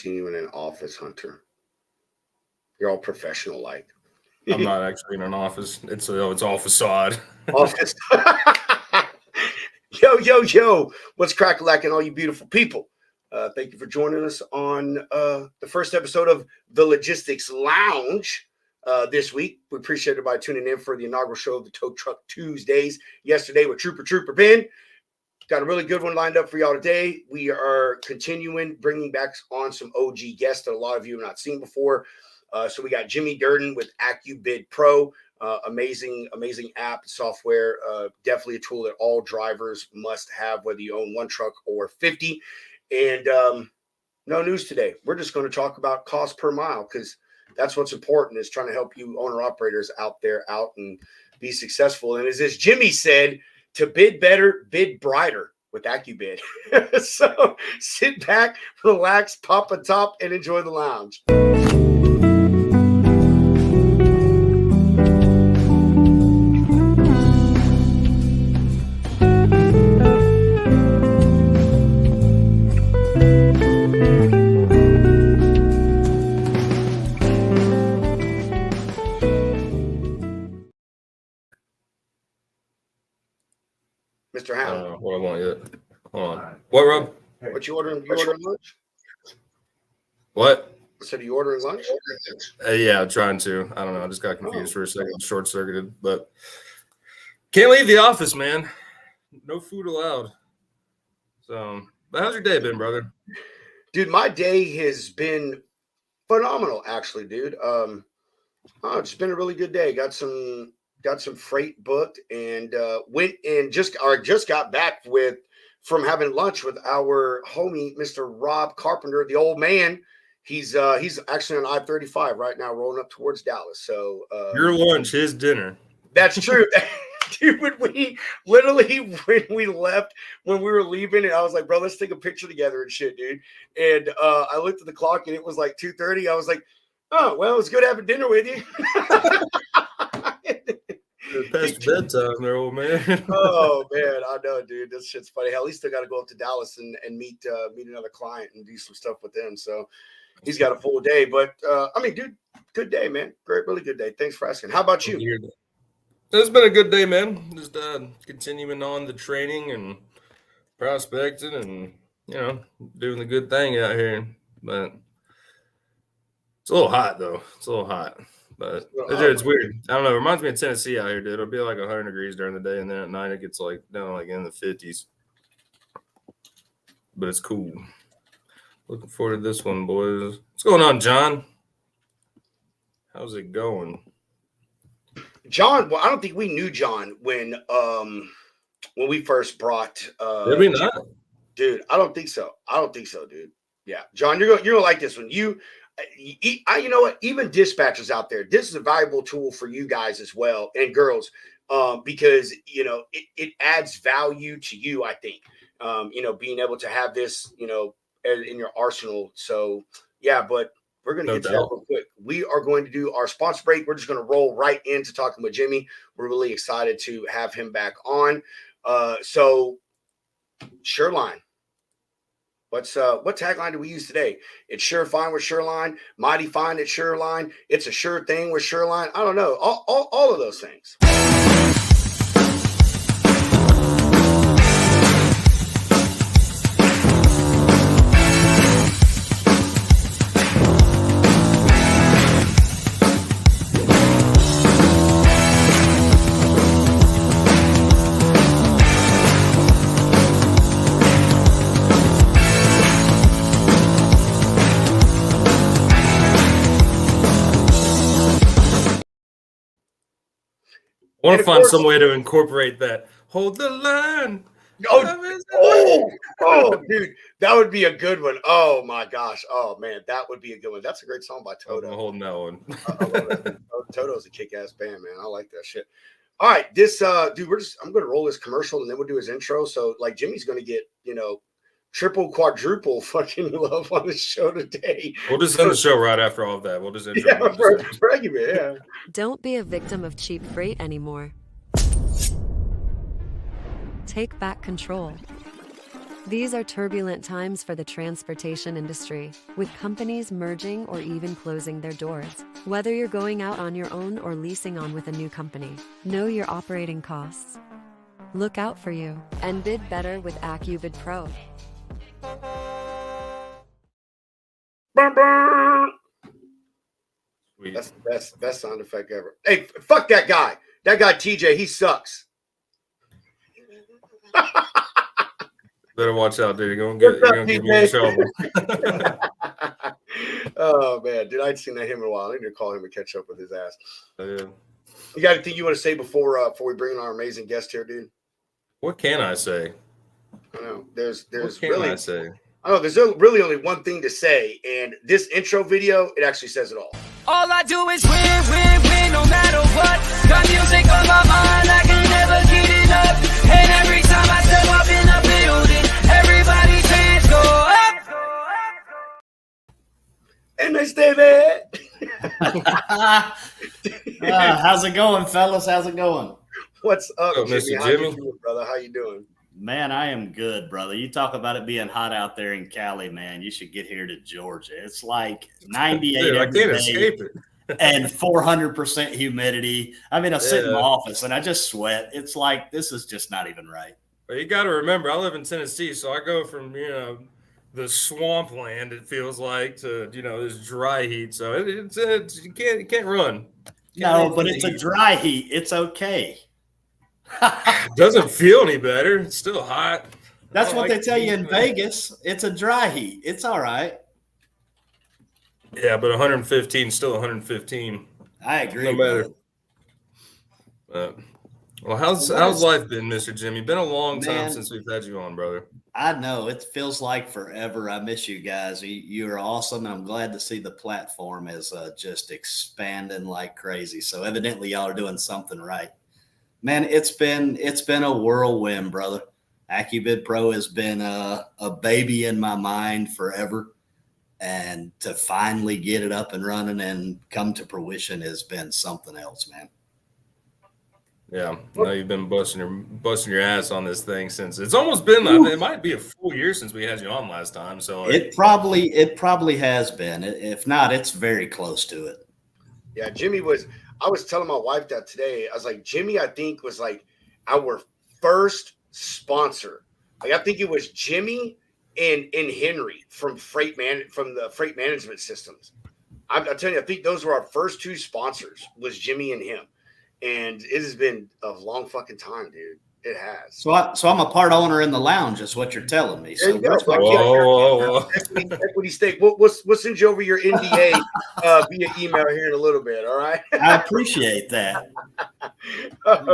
seen you in an office, Hunter. You're all professional like. I'm not actually in an office. It's all facade. Office. Yo. What's crack-a-lackin', all you beautiful people? Thank you for joining us on the first episode of the Logistics Lounge this week. We appreciate everybody tuning in for the inaugural show of the Tow Truck Tuesdays yesterday with Trooper Ben. Got a really good one lined up for y'all today. We are continuing bringing back on some OG guests that a lot of you have not seen before. So we got Jimmy Durden with Acubid Pro. Amazing app software. Definitely a tool that all drivers must have, whether you own one truck or 50. And no news today. We're just going to talk about cost per mile because that's what's important, is trying to help you owner-operators out and be successful. And as Jimmy said, to bid better, bid brighter with Acubid. So sit back, relax, pop a top, and enjoy the lounge. Mr. Hound. What I want yet? Hold on. What, Rob? What you ordering? You ordering lunch? What? So you ordering lunch? Yeah, I'm trying to. I don't know. I just got confused for a second. Short-circuited, but can't leave the office, man. No food allowed. So, but how's your day been, brother? Dude, my day has been phenomenal, actually, dude. It's been a really good day. Got some freight booked and went and just got back from having lunch with our homie, Mr. Rob Carpenter, the old man. He's actually on I-35 right now, rolling up towards Dallas. So your lunch, his dinner. That's true. Dude, when we left, when we were leaving, and I was like, bro, let's take a picture together and shit, dude. And I looked at the clock and it was like 2:30. I was like, oh, well, it's good having dinner with you. Past bedtime there, old man. Oh man, I know, dude. This shit's funny. Hell, he's still got to go up to Dallas and meet another client and do some stuff with them. So he's got a full day. But I mean, dude, good day, man. Great, really good day. Thanks for asking. How about you? It's been a good day, man. Just continuing on the training and prospecting and doing the good thing out here. But it's a little hot though. It's a little hot. But it's weird. I don't know. It reminds me of Tennessee out here, dude. It'll be like 100 degrees during the day, and then at night it gets like down like in the 50s. But it's cool. Looking forward to this one, boys. What's going on, John? How's it going? John, well, I don't think we knew John when we first brought. Did we not? Dude, I don't think so. Dude. Yeah, John, you're gonna like this one. You know what? Even dispatchers out there, this is a valuable tool for you guys as well, and girls, because it adds value to you. I think being able to have this in your arsenal. So yeah, but we're going to get to that real quick. We are going to do our sponsor break. We're just going to roll right into talking with Jimmy. We're really excited to have him back on. So Sureline. What tagline do we use today? It's sure fine with Sureline, mighty fine at Sureline. It's a sure thing with Sureline. I don't know. All of those things. I want to find some way to incorporate that. Hold the line. Oh, dude, that would be a good one. Oh my gosh. Oh man, that would be a good one. That's a great song by Toto. I'm holding that one. I love it. Toto's a kick-ass band, man. I like that shit. All right, this dude, I'm gonna roll this commercial and then we'll do his intro. So like Jimmy's gonna get, triple, quadruple fucking love on the show today. We'll just end the show right after all of that. We'll just intro. Yeah. Don't be a victim of cheap freight anymore. Take back control. These are turbulent times for the transportation industry, with companies merging or even closing their doors. Whether you're going out on your own or leasing on with a new company, know your operating costs. Look out for you and bid better with Acubid Pro. Burr, burr. Sweet. That's the best sound effect ever. Hey, fuck that guy. That guy TJ, he sucks. Better watch out, dude. You're What's up, gonna get me in trouble. Oh man, dude, I ain't seen that him in a while. I need to call him and catch up with his ass. Yeah. You got anything you want to say before we bring in our amazing guest here, dude? What can I say? I know there's What can really I say? I know there's really only one thing to say, and this intro video, it actually says it all. All I do is win, win, win, no matter what. Got music on my mind, I can never get enough. And every time I step up in the building, everybody's hands go up. And Miss David. How's it going, fellas? How's it going? What's up, What's up, Jimmy? Mr. How you Jimmy? doing, brother? How you doing? Man, I am good, brother. You talk about it being hot out there in Cali, man. You should get here to Georgia. It's like 98 Dude, I every can't day escape it. and 400% humidity. I mean, I sit in my Yeah. office and I just sweat. It's like, this is just not even right. But you got to remember, I live in Tennessee, so I go from the swampland. It feels like to this dry heat. So it's you can't run. No, Can't but run it's the a heat. dry heat. It's okay. It doesn't feel any better. It's still hot. That's I what like they tell you in heat. Vegas. It's a dry heat. It's all right. Yeah, but 115 is still 115. I agree. No matter. brother. Well, how's life been, Mr. Jimmy? Been a long time Man. since we've had you on, brother. I know it feels like forever. I miss you guys. You are awesome. I'm glad to see the platform is just expanding like crazy. So evidently, y'all are doing something right, man. It's been a whirlwind, brother. Acubid Pro has been a baby in my mind forever, and to finally get it up and running and come to fruition has been something else, man. Yeah, no, you've been busting your ass on this thing since it's almost been. It might be a full year since we had you on last time. So It probably has been. If not, it's very close to it. Yeah, I was telling my wife that today. I was like, Jimmy, I think was like our first sponsor. Like, I think it was Jimmy and Henry from the freight management systems. I'm telling you, I think those were our first two sponsors, was Jimmy and him. And it has been a long fucking time, dude. It has. So I'm a part owner in the lounge, is what you're telling me. There So you go. where's my Whoa. Equity stake. We'll send you over your NDA via email here in a little bit. All right. I appreciate that.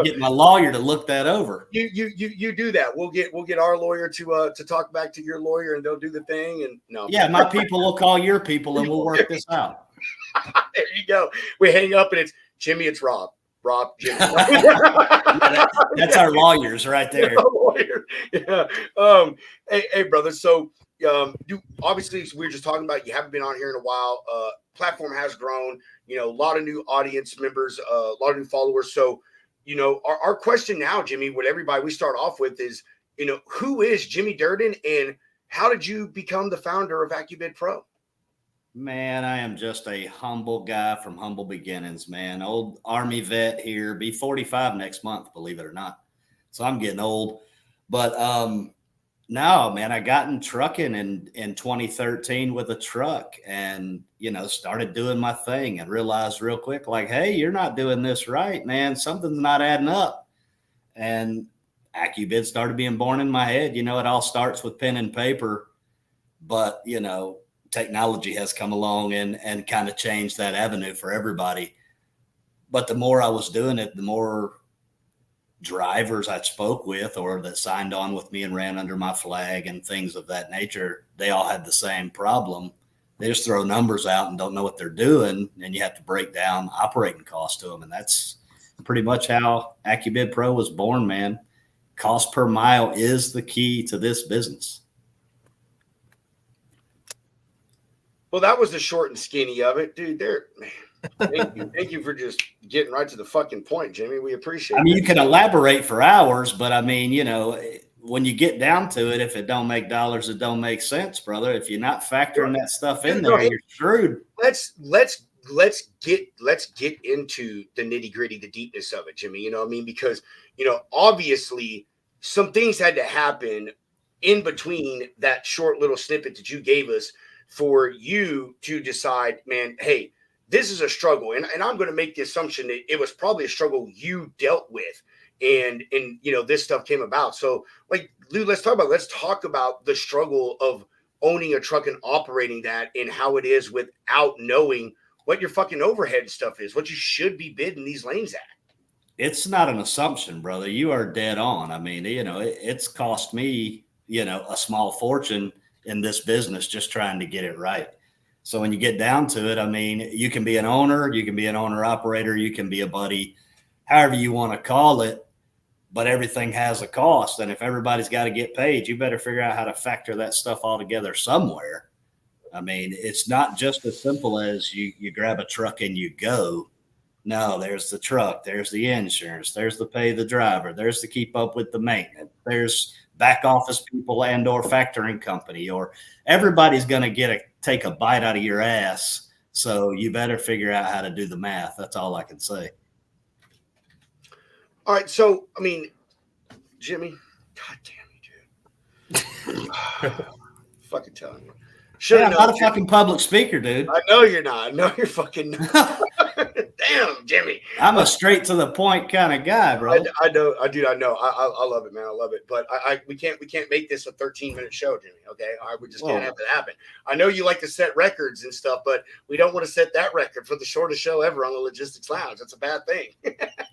Get my lawyer to look that over. You do that. We'll get our lawyer to talk back to your lawyer, and they'll do the thing. And no, Yeah, my people will call your people and we'll work this out. there you go. We hang up and it's Jimmy. It's Rob. Jimmy. That's our lawyers right there. Lawyer. Yeah. Hey, brother. So, you obviously we were just talking about you haven't been on here in a while. Platform has grown. A lot of new audience members, a lot of new followers. So, our question now, Jimmy, what everybody we start off with is, who is Jimmy Durden and how did you become the founder of Acubid Pro? Man, I am just a humble guy from humble beginnings, man. Old Army vet here, be 45 next month, believe it or not. So I'm getting old. But no, man, I got in trucking in 2013 with a truck and, started doing my thing and realized real quick, like, hey, you're not doing this right, man. Something's not adding up. And Acubid started being born in my head. It all starts with pen and paper, but, technology has come along and kind of changed that avenue for everybody. But the more I was doing it, the more drivers I spoke with or that signed on with me and ran under my flag and things of that nature, they all had the same problem. They just throw numbers out and don't know what they're doing, and you have to break down operating costs to them. And that's pretty much how Acubid Pro was born, man. Cost per mile is the key to this business. Well, that was the short and skinny of it, dude. Thank you for just getting right to the fucking point, Jimmy. We appreciate it. You can elaborate for hours, but when you get down to it, if it don't make dollars, it don't make sense, brother. If you're not factoring that stuff in there, you're screwed. Let's get into the nitty gritty, the deepness of it, Jimmy. You know what I mean? Because, you know, obviously some things had to happen in between that short little snippet that you gave us for you to decide, man, hey, this is a struggle. And I'm going to make the assumption that it was probably a struggle you dealt with. And you know, this stuff came about. So like, Lou, let's talk about the struggle of owning a truck and operating that and how it is without knowing what your fucking overhead stuff is, what you should be bidding these lanes at. It's not an assumption, brother. You are dead on. I mean, you know, it's cost me, you know, a small fortune in this business just trying to get it right. So when you get down to it, I mean, you can be an owner, you can be an owner operator, you can be a buddy, however you want to call it, but everything has a cost. And if everybody's got to get paid, you better figure out how to factor that stuff all together somewhere. I mean, it's not just as simple as you grab a truck and you go. No, there's the truck, there's the insurance, there's the pay the driver, there's the keep up with the maintenance, there's back office people and or factoring company, or everybody's going to take a bite out of your ass. So you better figure out how to do the math. That's all I can say. All right. So, I mean, Jimmy, God damn you, dude. Fucking telling you. I'm not a fucking public speaker, dude. I know you're not. I know you're fucking not. Damn, Jimmy. I'm a straight to the point kind of guy, bro. I know. I love it, man. I love it. But we can't make this a 13-minute show, Jimmy. Okay. All right. We just can't have that happen. I know you like to set records and stuff, but we don't want to set that record for the shortest show ever on the Logistics Lounge. That's a bad thing.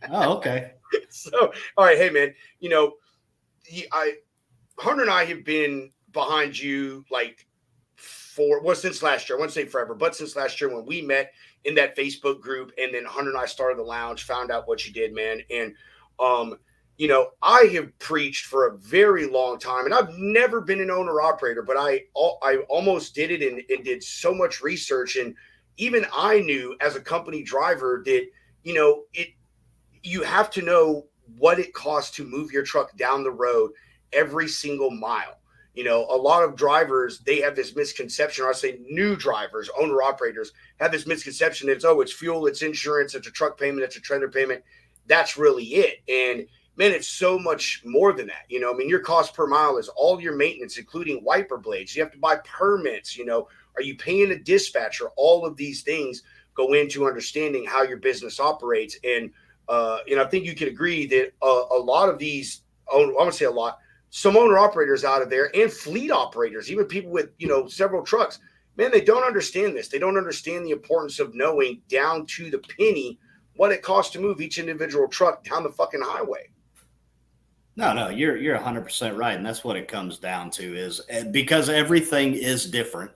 Oh, okay. So, all right. Hey, man, you know, Hunter and I have been behind you like since last year. I wouldn't say forever, but since last year when we met in that Facebook group, and then Hunter and I started the lounge, found out what you did, man. And, you know, I have preached for a very long time, and I've never been an owner operator, but I almost did it and did so much research. And even I knew as a company driver that, you know, you have to know what it costs to move your truck down the road every single mile. You know, a lot of drivers, they have this misconception, or I say new drivers, owner operators have this misconception that it's fuel, it's insurance, it's a truck payment, it's a trailer payment. That's really it. And man, it's so much more than that. You know, I mean, your cost per mile is all your maintenance, including wiper blades. You have to buy permits. You know, are you paying a dispatcher? All of these things go into understanding how your business operates. And I think you could agree that a lot of these, I want to say a lot, some owner operators out of there and fleet operators, even people with, you know, several trucks, man, they don't understand this. They don't understand the importance of knowing down to the penny what it costs to move each individual truck down the fucking highway. No, you're 100% right. And that's what it comes down to, is because everything is different.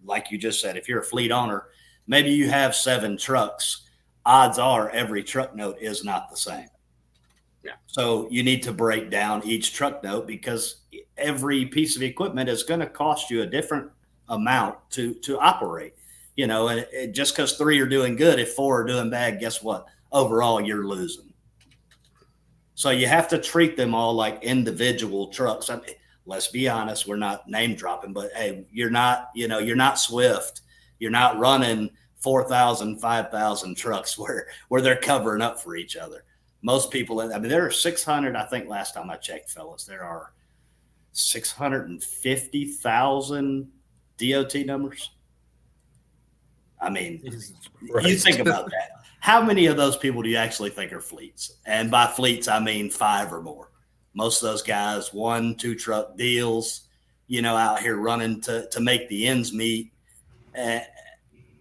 Like you just said, if you're a fleet owner, maybe you have 7 trucks. Odds are every truck note is not the same. Yeah. So you need to break down each truck note, because every piece of equipment is going to cost you a different amount to operate, you know, and just because 3 are doing good, if 4 are doing bad, guess what? Overall, you're losing. So you have to treat them all like individual trucks. I mean, let's be honest, we're not name dropping, but hey, you're not Swift. You're not running 4,000, 5,000 trucks where they're covering up for each other. Most people, I mean, there are 600, I think last time I checked, fellas, there are 650,000 DOT numbers. I mean, you think about that. How many of those people do you actually think are fleets? And by fleets, I mean 5 or more. Most of those guys, 1, 2 truck deals, you know, out here running to make the ends meet. And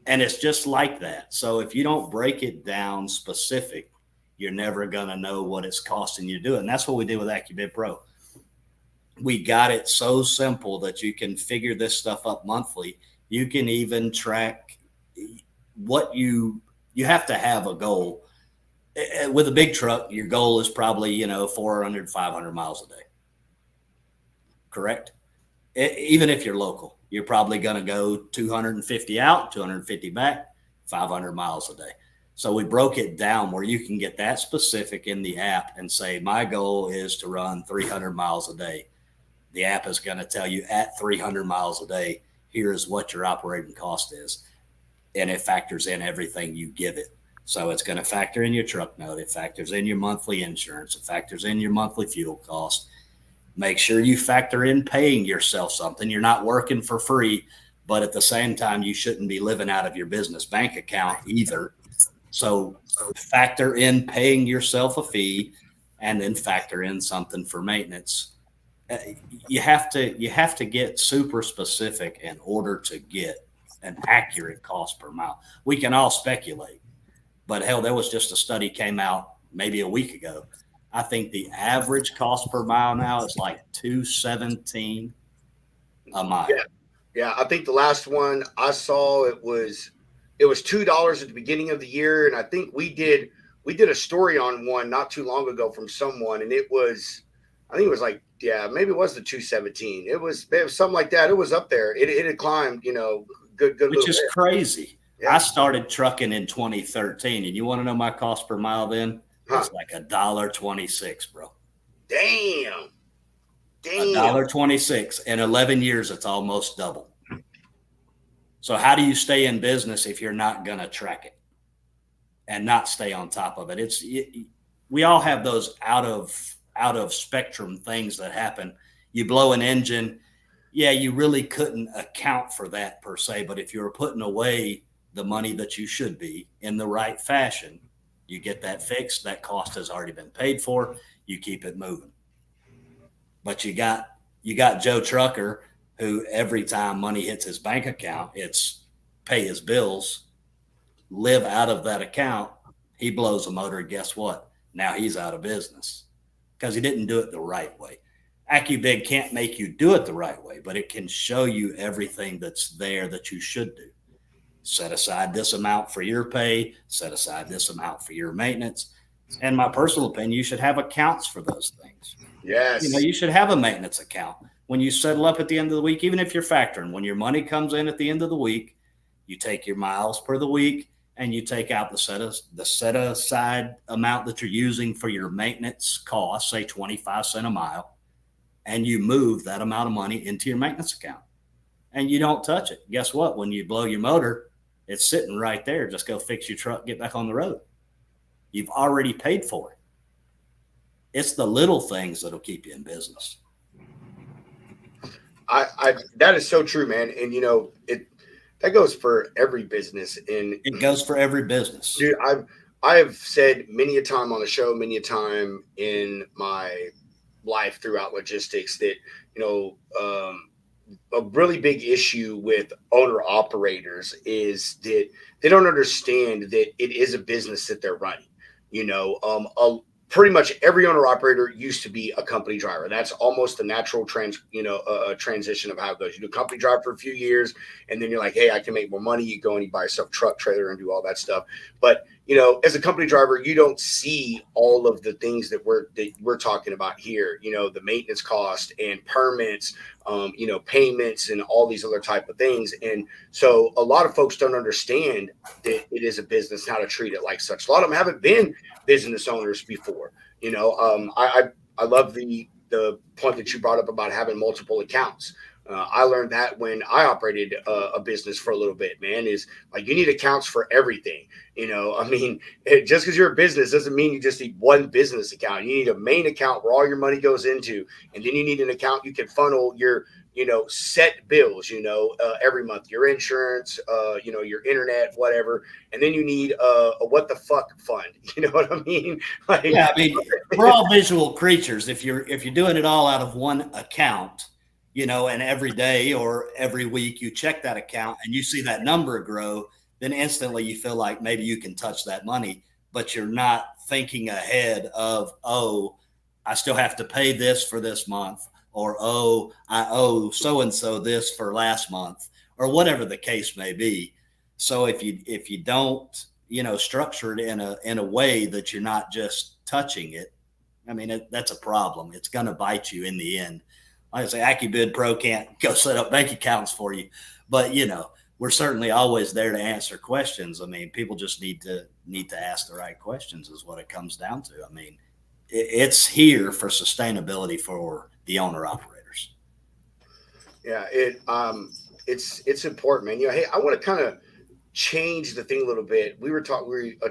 it's just like that. So if you don't break it down specific, you're never going to know what it's costing you to do it. And that's what we did with Acubid Pro. We got it so simple that you can figure this stuff up monthly. You can even track what you have to have a goal. With a big truck, your goal is probably, you know, 400, 500 miles a day. Correct? Even if you're local, you're probably going to go 250 out, 250 back, 500 miles a day. So we broke it down where you can get that specific in the app and say, my goal is to run 300 miles a day. The app is going to tell you at 300 miles a day, here's what your operating cost is. And it factors in everything you give it. So it's going to factor in your truck note. It factors in your monthly insurance. It factors in your monthly fuel cost. Make sure you factor in paying yourself something. You're not working for free, but at the same time, you shouldn't be living out of your business bank account either. So factor in paying yourself a fee, and then factor in something for maintenance. You have to get super specific in order to get an accurate cost per mile. We can all speculate, but hell, there was just a study came out maybe a week ago. I think the average cost per mile now is like $2.17 a mile. Yeah. I think the last one I saw, it was $2 at the beginning of the year, and I think we did a story on one not too long ago from someone, and I think it was like, yeah, maybe it was the 217. It was something like that. It was up there. It had climbed, good. Which is crazy. Yeah. I started trucking in 2013, and you want to know my cost per mile then? It's like $1.26, bro. Damn. $1.26. In 11 years, it's almost double. So how do you stay in business if you're not going to track it and not stay on top of it? We all have those out of spectrum things that happen. You blow an engine. Yeah, you really couldn't account for that per se, but if you're putting away the money that you should be in the right fashion, you get that fixed. That cost has already been paid for. You keep it moving. But you got Joe Trucker, who every time money hits his bank account, it's pay his bills, live out of that account. He blows a motor, and guess what? Now he's out of business because he didn't do it the right way. Acubid can't make you do it the right way, but it can show you everything that's there that you should do. Set aside this amount for your pay, set aside this amount for your maintenance. And my personal opinion, you should have accounts for those things. Yes. You should have a maintenance account. When you settle up at the end of the week, even if you're factoring, when your money comes in at the end of the week, you take your miles per the week and you take out the set aside amount that you're using for your maintenance costs, say 25 cents a mile, and you move that amount of money into your maintenance account and you don't touch it. Guess what? When you blow your motor, it's sitting right there. Just go fix your truck, get back on the road. You've already paid for it. It's the little things that'll keep you in business. That is so true, man. And that goes for every business. And it goes for every business. Dude, I have said many a time on the show, many a time in my life throughout logistics that, a really big issue with owner operators is that they don't understand that it is a business that they're running. Pretty much every owner operator used to be a company driver. That's almost the natural transition of how it goes. You do company drive for a few years, and then you're like, hey, I can make more money. You go and you buy yourself a truck trailer and do all that stuff. But as a company driver, you don't see all of the things that we're talking about here. The maintenance cost and permits, payments and all these other type of things. And so a lot of folks don't understand that it is a business, how to treat it like such. A lot of them haven't been business owners before. I love the point that you brought up about having multiple accounts. I learned that when I operated a business for a little bit, man, is like you need accounts for everything. Just because you're a business doesn't mean you just need one business account. You need a main account where all your money goes into, and then you need an account you can funnel your, set bills, every month, your insurance, your internet, whatever. And then you need a what the fuck fund. You know what I mean? We're all visual creatures. If you're doing it all out of one account, and every day or every week you check that account and you see that number grow, then instantly you feel like maybe you can touch that money, but you're not thinking ahead of, oh, I still have to pay this for this month, or, oh, I owe so-and-so this for last month, or whatever the case may be. So if you don't, structure it in a way that you're not just touching it, that's a problem. It's going to bite you in the end. Like I say, Acubid Pro can't go set up bank accounts for you, but we're certainly always there to answer questions. People just need to ask the right questions is what it comes down to. It's here for sustainability for the owner operators. Yeah, it's important, man. Hey, I want to kind of change the thing a little bit. We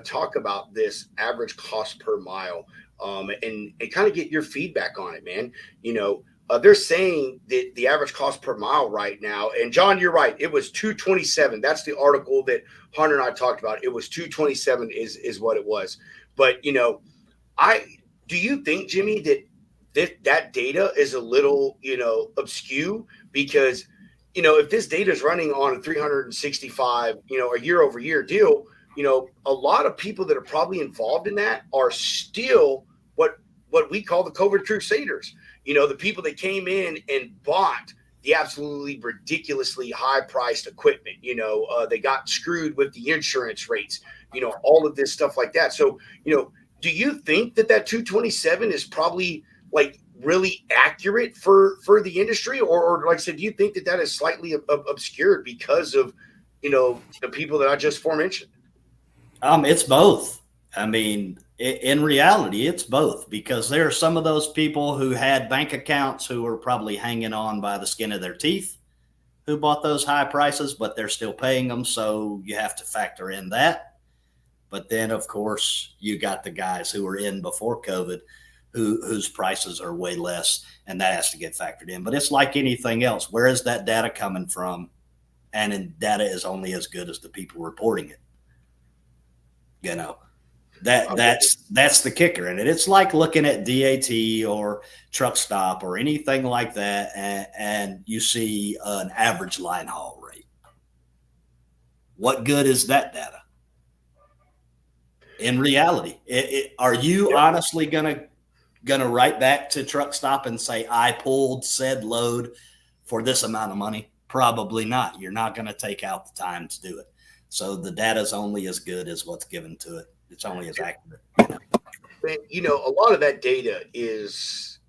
talk about this average cost per mile, and kind of get your feedback on it, man. They're saying that the average cost per mile right now, and John, you're right, it was 227. That's the article that Hunter and I talked about. It was 227 is what it was. But I do you think, Jimmy, that data is a little obscure because if this data is running on a 365 a year over year deal, a lot of people that are probably involved in that are still what we call the COVID crusaders. The people that came in and bought the absolutely ridiculously high priced equipment. They got screwed with the insurance rates, all of this stuff like that. So, do you think that 227 is probably like really accurate for the industry, or like I said, do you think that is slightly obscured because of the people that I just aforementioned? It's both. I mean, in reality, it's both, because there are some of those people who had bank accounts who were probably hanging on by the skin of their teeth, who bought those high prices, but they're still paying them. So you have to factor in that. But then, of course, you got the guys who were in before COVID whose prices are way less, and that has to get factored in. But it's like anything else. Where is that data coming from? And data is only as good as the people reporting it. That's the kicker in it. It's like looking at DAT or Truck Stop or anything like that, and you see an average line haul rate. What good is that data? In reality, are you honestly gonna write back to Truck Stop and say, I pulled said load for this amount of money? Probably not. You're not going to take out the time to do it. So the data is only as good as what's given to it. It's only as accurate. A lot of that data is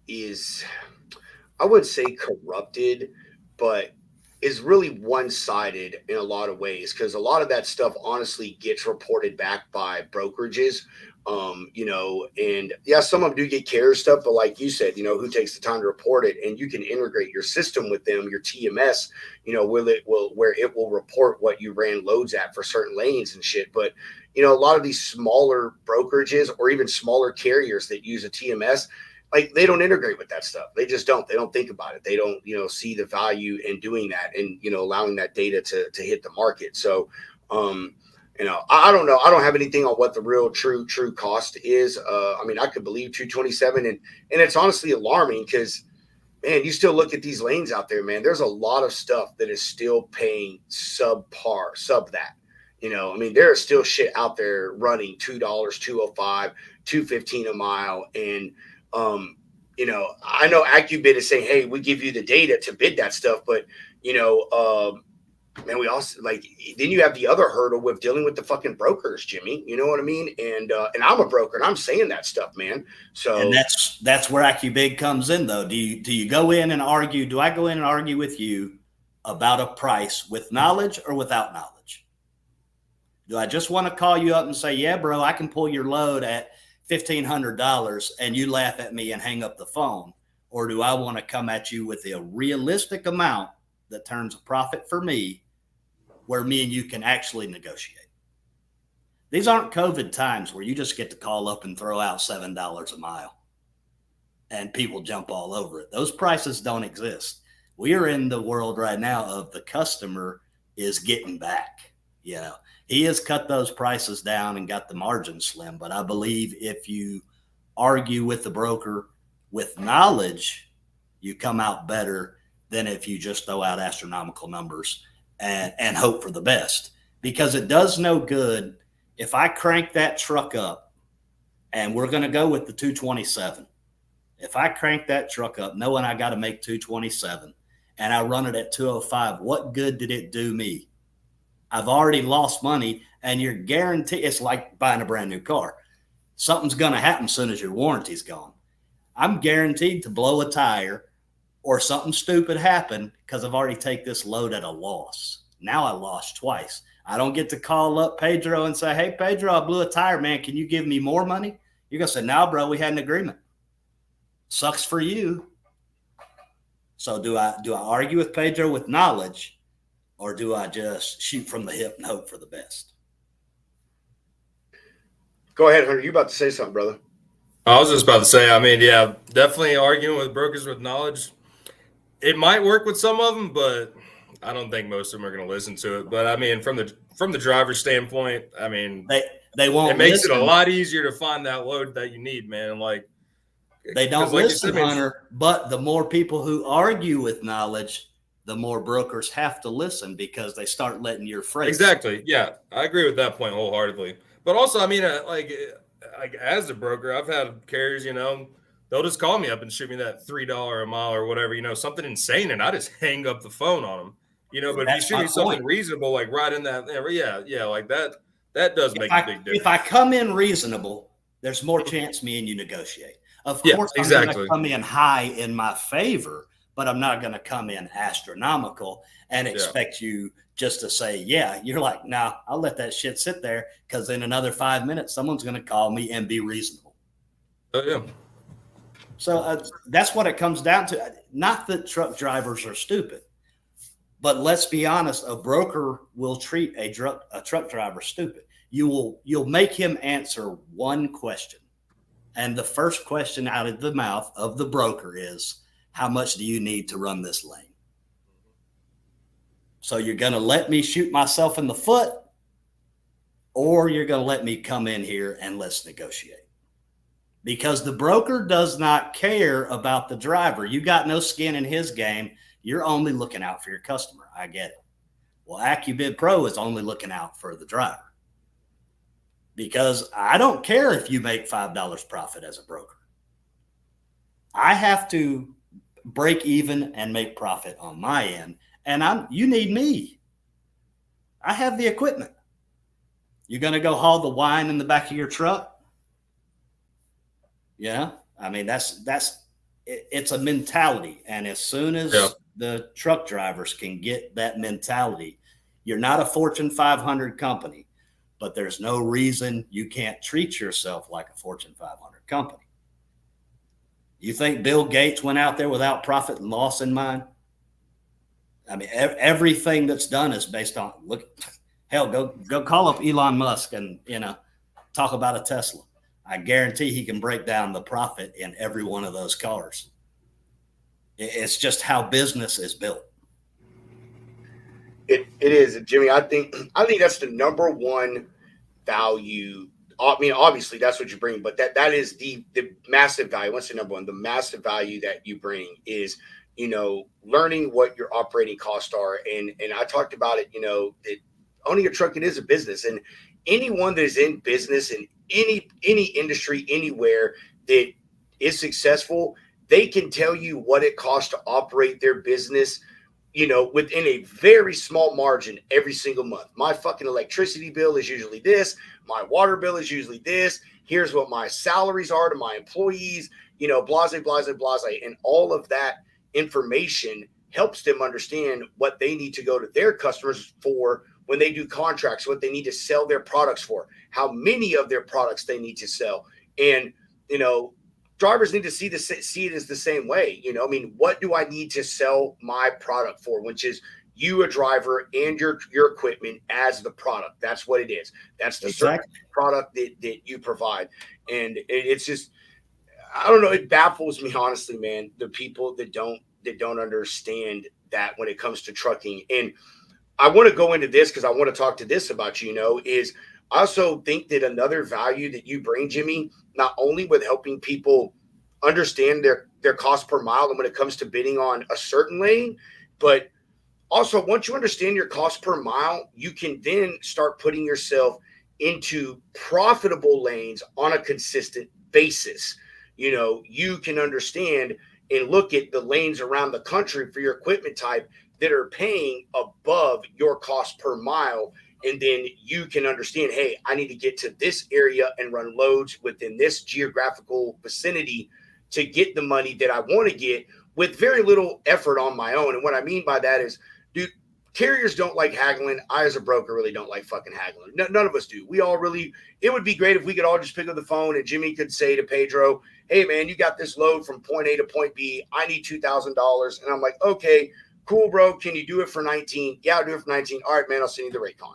I wouldn't say corrupted, but is really one-sided in a lot of ways, because a lot of that stuff honestly gets reported back by brokerages. And yeah, some of them do get carrier stuff, but like you said, who takes the time to report it? And you can integrate your system with them, your TMS, where it will report what you ran loads at for certain lanes and shit. But a lot of these smaller brokerages or even smaller carriers that use a TMS, like, they don't integrate with that stuff. They just don't. They don't think about it. They don't, see the value in doing that and, allowing that data to hit the market. So, I don't know. I don't have anything on what the real true cost is. I mean, I could believe 227, and it's honestly alarming because, man, you still look at these lanes out there, man. There's a lot of stuff that is still paying sub that. I mean, there is still shit out there running $2, $2.05, $2.15 a mile, and I know Acubid is saying, hey, we give you the data to bid that stuff, but man, we also then you have the other hurdle with dealing with the fucking brokers, Jimmy. You know what I mean? And I'm a broker and I'm saying that stuff, man. So, and that's where Acubid comes in, though. Do you go in and argue? Do I go in and argue with you about a price with knowledge or without knowledge? Do I just want to call you up and say, yeah, bro, I can pull your load at $1,500 and you laugh at me and hang up the phone? Or do I want to come at you with a realistic amount that turns a profit for me, where me and you can actually negotiate? These aren't COVID times where you just get to call up and throw out $7 a mile and people jump all over it. Those prices don't exist. We are in the world right now of the customer is getting back. He has cut those prices down and got the margin slim. But I believe if you argue with the broker with knowledge, you come out better than if you just throw out astronomical numbers and hope for the best. Because it does no good if I crank that truck up, and we're going to go with the 227. If I crank that truck up knowing I got to make 227 and I run it at 205, what good did it do me? I've already lost money, and you're guaranteed. It's like buying a brand new car. Something's going to happen as soon as your warranty's gone. I'm guaranteed to blow a tire or something stupid happen because I've already taken this load at a loss. Now I lost twice. I don't get to call up Pedro and say, hey, Pedro, I blew a tire, man. Can you give me more money? You're going to say, no, bro, we had an agreement. Sucks for you. So do I argue with Pedro with knowledge, or do I just shoot from the hip and hope for the best? Go ahead, Hunter. You about to say something, brother? I was just about to say, I mean, yeah, definitely arguing with brokers with knowledge. It might work with some of them, but I don't think most of them are going to listen to it. But I mean, from the driver's standpoint, I mean, They won't. it makes listen. it a lot easier to find that load that you need, man. Like They don't like listen, you said, Hunter. But the more people who argue with knowledge, the more brokers have to listen because they start letting your phrase. Exactly. Yeah, I agree with that point wholeheartedly. But also, I mean, like as a broker, I've had carriers, they'll just call me up and shoot me that $3 a mile or whatever, something insane, and I just hang up the phone on them. But if you shoot me something reasonable, like right in that, yeah, like that does make a big difference. If I come in reasonable, there's more chance me and you negotiate. Of course, I'm exactly. going to come in high in my favor, but I'm not going to come in astronomical and expect you just to say, yeah. You're like, nah, I'll let that shit sit there because in another 5 minutes, someone's going to call me and be reasonable. Oh, yeah. So that's what it comes down to. Not that truck drivers are stupid, but let's be honest, a broker will treat a truck driver stupid. You'll make him answer one question. And the first question out of the mouth of the broker is, how much do you need to run this lane? So you're going to let me shoot myself in the foot, or you're going to let me come in here and let's negotiate. Because the broker does not care about the driver. You got no skin in his game. You're only looking out for your customer. I get it. Well, Acubid Pro is only looking out for the driver. Because I don't care if you make $5 profit as a broker. I have to break even and make profit on my end. And you need me. I have the equipment. You're going to go haul the wine in the back of your truck? Yeah. I mean, it's a mentality. And as soon as the truck drivers can get that mentality, you're not a Fortune 500 company. But there's no reason you can't treat yourself like a Fortune 500 company. You think Bill Gates went out there without profit and loss in mind? I mean, everything that's done is based on, go call up Elon Musk and, talk about a Tesla. I guarantee he can break down the profit in every one of those cars. It's just how business is built. It is, Jimmy. I think that's the number one value. I mean, obviously that's what you bring, but that is the massive value. What's the number one? The massive value that you bring is, learning what your operating costs are. And I talked about it, that owning a truck, it is a business, and anyone that is in business in any industry, anywhere that is successful, they can tell you what it costs to operate their business, within a very small margin every single month. My fucking electricity bill is usually this. My water bill is usually this. Here's what my salaries are to my employees, blase. And all of that information helps them understand what they need to go to their customers for when they do contracts, what they need to sell their products for, how many of their products they need to sell. And, drivers need to see it as the same way. What do I need to sell my product for? Which is you, a driver, and your equipment as the product. That's what it is. That's the product that you provide. And it's just, I don't know. It baffles me, honestly, man, the people that don't understand that when it comes to trucking. And I want to go into this because I want to talk to this about, is I also think that another value that you bring, Jimmy, not only with helping people understand their cost per mile and when it comes to bidding on a certain lane, but also once you understand your cost per mile, you can then start putting yourself into profitable lanes on a consistent basis. You can understand and look at the lanes around the country for your equipment type that are paying above your cost per mile. And then you can understand, hey, I need to get to this area and run loads within this geographical vicinity to get the money that I want to get with very little effort on my own. And what I mean by that is, dude, carriers don't like haggling. I, as a broker, really don't like fucking haggling. None of us do. We all really, it would be great if we could all just pick up the phone and Jimmy could say to Pedro, hey, man, you got this load from point A to point B. I need $2,000. And I'm like, okay, cool, bro. Can you do it for 19? Yeah, I'll do it for 19. All right, man, I'll send you the rate con.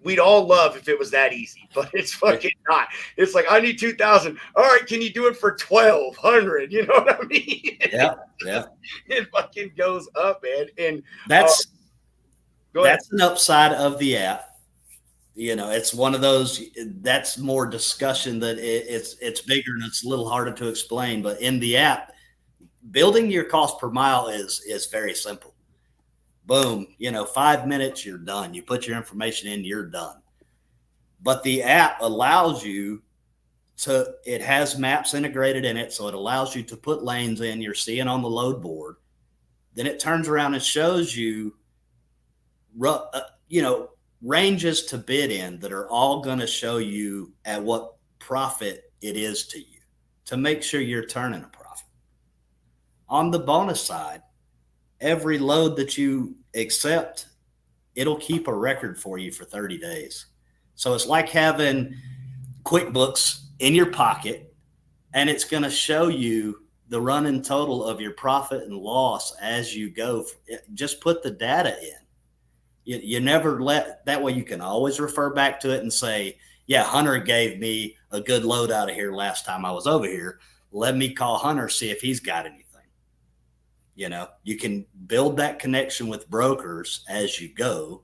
We'd all love if it was that easy, but it's fucking not. It's like, I need 2,000. All right, can you do it for 1,200? You know what I mean? Yeah. It fucking goes up, man. And That's go ahead. that's an upside of the app. You know, it's one of those that's more discussion that it's bigger and it's a little harder to explain. But in the app, building your cost per mile is very simple. Boom, 5 minutes, you're done. You put your information in, you're done. But the app allows you to, it has maps integrated in it. So it allows you to put lanes in you're seeing on the load board. Then it turns around and shows you, ranges to bid in that are all going to show you at what profit it is to you to make sure you're turning a profit. On the bonus side, every load that you accept, it'll keep a record for you for 30 days. So it's like having QuickBooks in your pocket, and it's going to show you the running total of your profit and loss as you go. Just put the data in. You never that way you can always refer back to it and say, yeah, Hunter gave me a good load out of here last time I was over here. Let me call Hunter, see if he's got anything. You can build that connection with brokers as you go.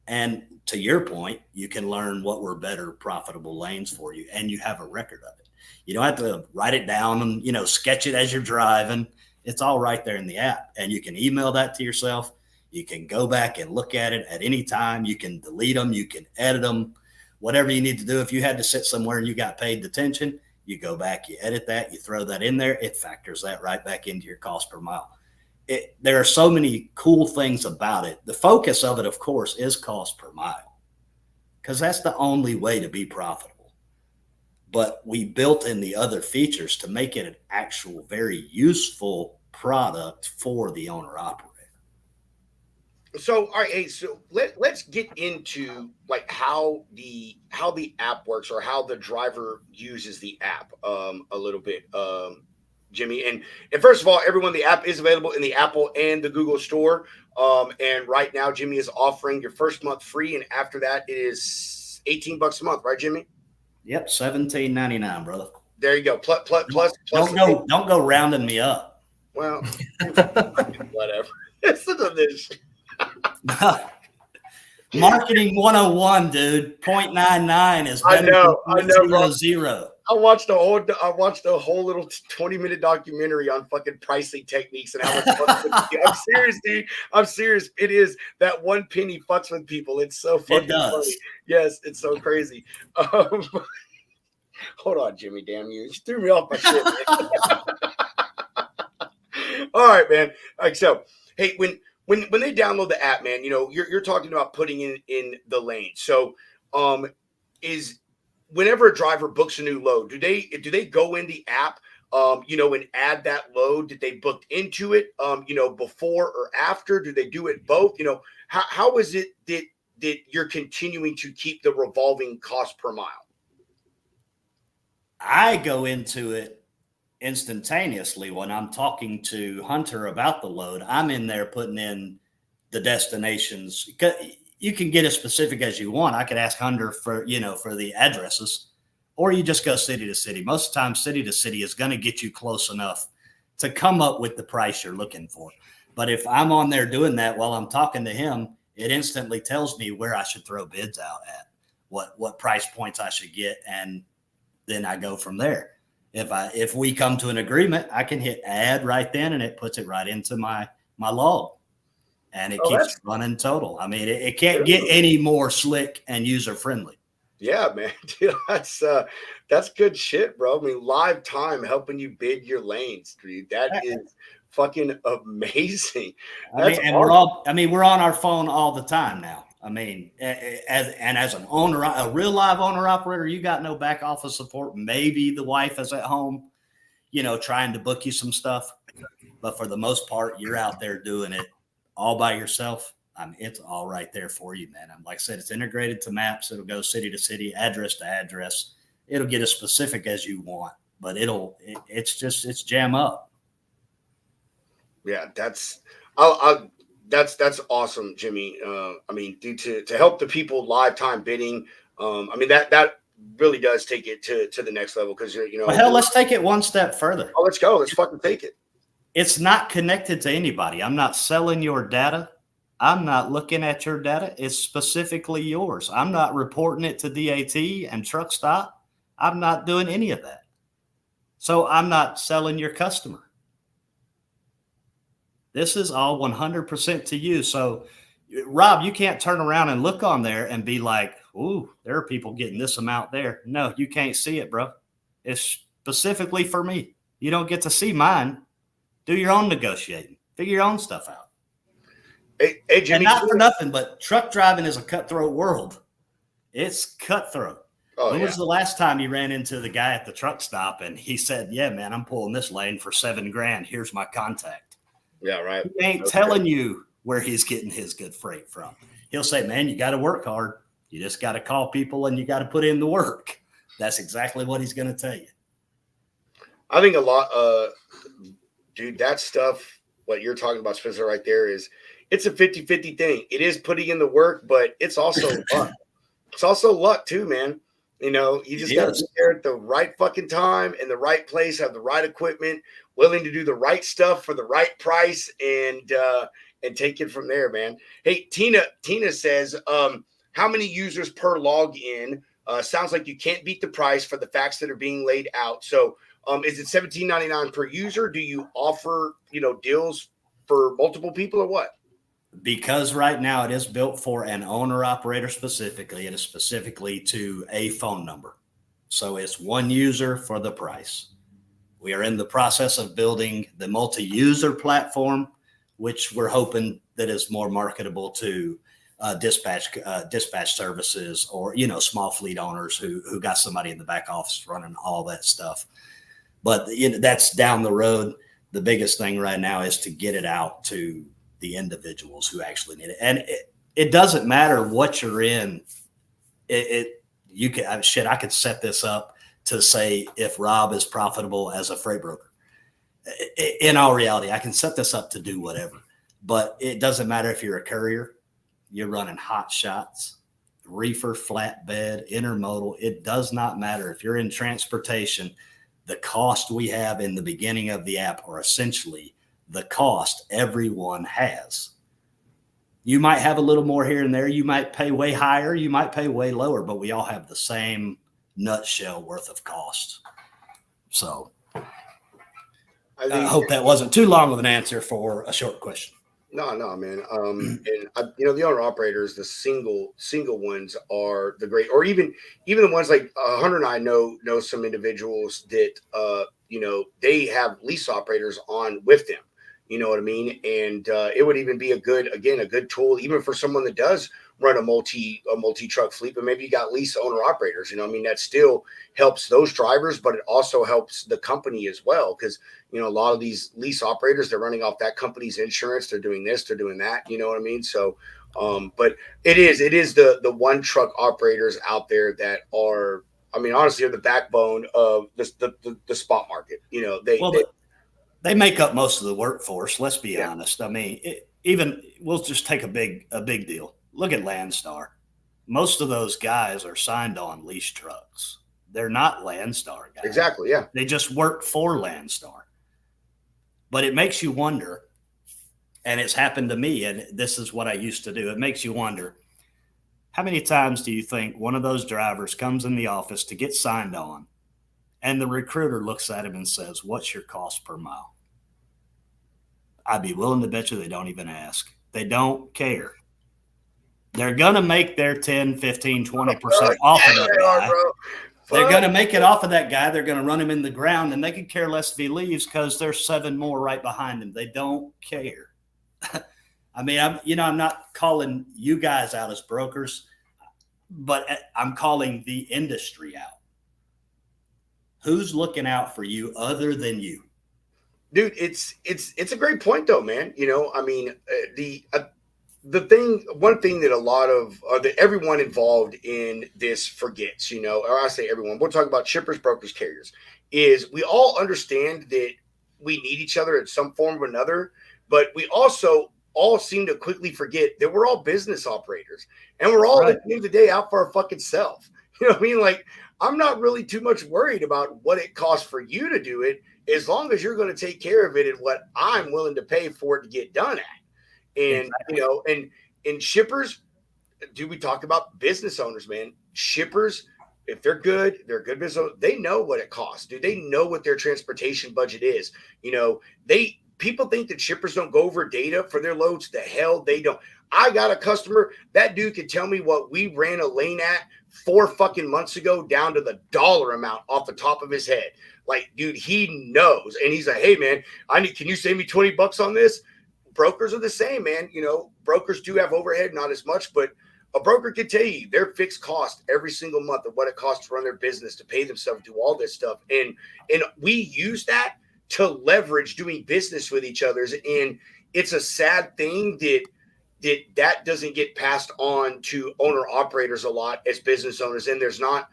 And to your point, you can learn what were better profitable lanes for you. And you have a record of it. You don't have to write it down and, sketch it as you're driving. It's all right there in the app. And you can email that to yourself. You can go back and look at it at any time. You can delete them. You can edit them, whatever you need to do. If you had to sit somewhere and you got paid detention, you go back, you edit that, you throw that in there. It factors that right back into your cost per mile. There are so many cool things about it. The focus of it, of course, is cost per mile, because that's the only way to be profitable. But we built in the other features to make it an actual very useful product for the owner operator. So, all right, hey, so let's get into like how the app works, or how the driver uses the app a little bit. Jimmy. And first of all, everyone, the app is available in the Apple and the Google store. And right now, Jimmy is offering your first month free. And after that, it is $18 a month, right, Jimmy? Yep. $17.99, brother. There you go. Plus. Don't go rounding me up. Well, whatever. Listen to this. Marketing 101, dude. 0.99 is better than 0.00. I watched a whole little 20-minute documentary on fucking pricing techniques and how much I'm serious, dude. I'm serious. It is that one penny fucks with people. It's so fucking funny. Yes, it's so crazy. Hold on, Jimmy. Damn you! You threw me off my shit, man. All right, man. All right, so hey, when they download the app, man, you're talking about putting in the lane. So, whenever a driver books a new load, do they go in the app, and add that load? Did they book into it, before or after? Do they do it both? How is it that you're continuing to keep the revolving cost per mile? I go into it instantaneously when I'm talking to Hunter about the load. I'm in there putting in the destinations. You can get as specific as you want. I could ask Hunter for the addresses, or you just go city to city. Most of the time, city to city is going to get you close enough to come up with the price you're looking for. But if I'm on there doing that while I'm talking to him, it instantly tells me where I should throw bids out at, what price points I should get, and then I go from there. If we come to an agreement, I can hit add right then, and it puts it right into my log. And it keeps running total. I mean, it can't get any more slick and user friendly. Yeah, man. Dude, that's good shit, bro. I mean, live time helping you bid your lanes, dude. That is fucking amazing. We're on our phone all the time now. I mean, as an owner, a real live owner operator, you got no back office support. Maybe the wife is at home, trying to book you some stuff. But for the most part, you're out there doing it all by yourself. it's all right there for you, man. Like I said, it's integrated to maps. It'll go city to city, address to address. It'll get as specific as you want, but it's jam up. Yeah, that's awesome, Jimmy. I mean, to help the people live time bidding. I mean that really does take it to the next level because Well, hell, let's take it one step further. Oh, let's go. Let's fucking take it. It's not connected to anybody. I'm not selling your data. I'm not looking at your data. It's specifically yours. I'm not reporting it to DAT and truck stop. I'm not doing any of that. So I'm not selling your customer. This is all 100% to you. So, Rob, you can't turn around and look on there and be like, ooh, there are people getting this amount there. No, you can't see it, bro. It's specifically for me. You don't get to see mine. Do your own negotiating. Figure your own stuff out. Hey, Jimmy. And not for nothing, but truck driving is a cutthroat world. It's cutthroat. Oh, when yeah. was the last time you ran into the guy at the truck stop and he said, yeah, man, I'm pulling this lane for $7,000. Here's my contact. Yeah, right. He ain't telling you where he's getting his good freight from. He'll say, man, you got to work hard. You just got to call people and you got to put in the work. That's exactly what he's going to tell you. I think a lot, dude, that stuff, what you're talking about, Spencer, right there it's a 50-50 thing. It is putting in the work, but it's also luck. It's also luck too, man. You know, you just got to be there at the right fucking time in the right place, have the right equipment, willing to do the right stuff for the right price, and take it from there, man. Hey, Tina says, how many users per login? Sounds like you can't beat the price for the facts that are being laid out. So, is it $17.99 per user? Do you offer, deals for multiple people or what? Because right now it is built for an owner operator specifically. It is specifically to a phone number. So it's one user for the price. We are in the process of building the multi-user platform, which we're hoping that is more marketable to dispatch services or, small fleet owners who got somebody in the back office running all that stuff. But that's down the road. The biggest thing right now is to get it out to the individuals who actually need it. And it doesn't matter what you're in. I could set this up to say if Rob is profitable as a freight broker. In all reality, I can set this up to do whatever, but it doesn't matter if you're a courier, you're running hot shots, reefer, flatbed, intermodal. It does not matter. If you're in transportation, the cost we have in the beginning of the app are essentially the cost everyone has. You might have a little more here and there. You might pay way higher. You might pay way lower, but we all have the same nutshell worth of cost. So I hope that wasn't too long of an answer for a short question. No, man. And the owner operators, the single ones are the great, or even the ones like Hunter and I know some individuals that they have lease operators on with them. You know what I mean? And it would even be a good tool, even for someone that does run a multi truck fleet, but maybe you got lease owner operators. That still helps those drivers, but it also helps the company as well. Because, a lot of these lease operators, they're running off that company's insurance. They're doing this, they're doing that. You know what I mean? So, but it is the one truck operators out there that are, honestly, are the backbone of the spot market. They make up most of the workforce. Let's be honest. We'll just take a big deal. Look at Landstar. Most of those guys are signed on lease trucks. They're not Landstar guys. Exactly. Yeah. They just work for Landstar. But it makes you wonder, and it's happened to me, and this is what I used to do. It makes you wonder, how many times do you think one of those drivers comes in the office to get signed on, and the recruiter looks at him and says, what's your cost per mile? I'd be willing to bet you they don't even ask. They don't care. They're going to make their 10, 15, 20% off of that guy. They're going to make it off of that guy. They're going to run him in the ground, and they could care less if he leaves because there's 7 more right behind him. They don't care. I'm not calling you guys out as brokers, but I'm calling the industry out. Who's looking out for you other than you? Dude, it's a great point though, man. one thing that a lot of that everyone involved in this forgets, or I say everyone, we'll talk about shippers, brokers, carriers, is we all understand that we need each other in some form or another, but we also all seem to quickly forget that we're all business operators and we're all Right. at the end of the day out for our fucking self. You know what I mean? Like, I'm not really too much worried about what it costs for you to do it, as long as you're going to take care of it and what I'm willing to pay for it to get done at. And Exactly. and shippers, we talk about business owners, man. Shippers, if they're good business owners, they know what it costs. They know what their transportation budget is. People think that shippers don't go over data for their loads. The hell they don't. I got a customer, that dude could tell me what we ran a lane at 4 fucking months ago down to the dollar amount off the top of his head. Like, dude, he knows. And he's like, hey man, can you save me $20 on this? Brokers are the same, man. Brokers do have overhead, not as much, but a broker can tell you their fixed cost every single month of what it costs to run their business, to pay themselves, do all this stuff. And we use that to leverage doing business with each other. And it's a sad thing that doesn't get passed on to owner operators a lot as business owners. And there's not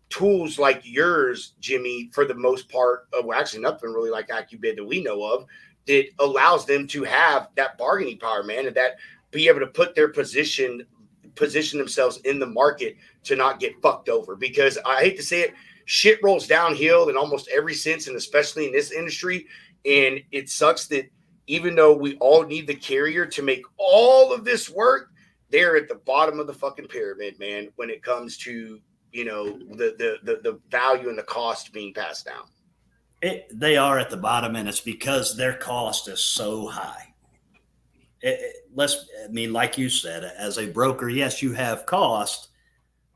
tools like yours, Jimmy, for the most part. Well, actually nothing really like Acubid that we know of, that allows them to have that bargaining power, man, and that be able to put their position themselves in the market to not get fucked over. Because I hate to say it, shit rolls downhill in almost every sense, and especially in this industry. And it sucks that even though we all need the carrier to make all of this work, they're at the bottom of the fucking pyramid, man, when it comes to, the value and the cost being passed down. They are at the bottom, and it's because their cost is so high. Like you said, as a broker, yes, you have cost,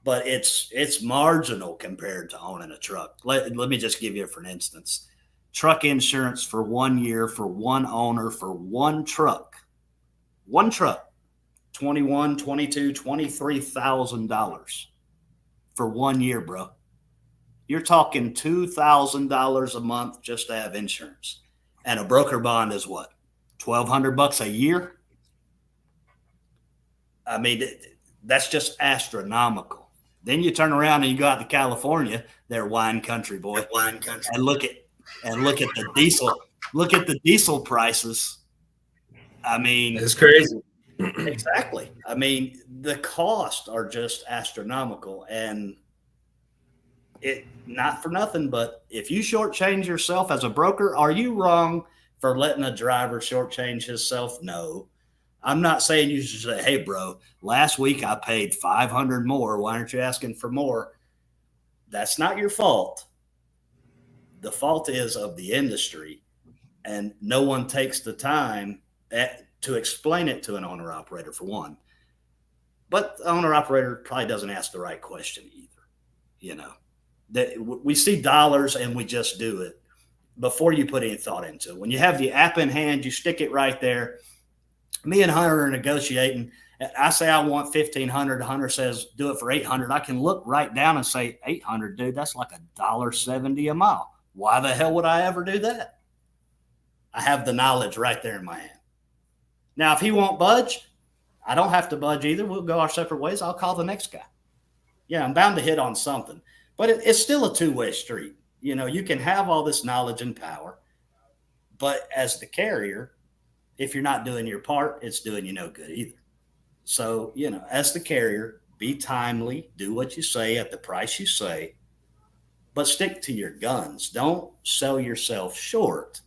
but it's marginal compared to owning a truck. Let me just give you for an instance. Truck insurance for 1 year for one owner for one truck, $21,000, $22,000, $23,000 for 1 year, bro. You're talking $2,000 a month just to have insurance. And a broker bond is what? $1,200 a year? I mean, that's just astronomical. Then you turn around and you go out to California, they're wine country, boy. Wine country. And look at the diesel. Look at the diesel prices. I mean, It's crazy. Exactly. I mean, the costs are just astronomical, and it not for nothing, but if you shortchange yourself as a broker, are you wrong for letting a driver shortchange himself? No. I'm not saying you should say, hey, bro, last week I paid $500 more. Why aren't you asking for more? That's not your fault. The fault is of the industry, and no one takes the time to explain it to an owner operator, for one. But the owner operator probably doesn't ask the right question either. That we see dollars and we just do it before you put any thought into it. When you have the app in hand, you stick it right there. Me and Hunter are negotiating. I say I want $1,500. Hunter says do it for $800. I can look right down and say $800, dude. That's like $1.70 a mile. Why the hell would I ever do that? I have the knowledge right there in my hand. Now, if he won't budge, I don't have to budge either. We'll go our separate ways. I'll call the next guy. Yeah, I'm bound to hit on something. But it's still a two-way street. You can have all this knowledge and power, but as the carrier, if you're not doing your part, it's doing you no good either. So, as the carrier, be timely, do what you say at the price you say, but stick to your guns. Don't sell yourself short.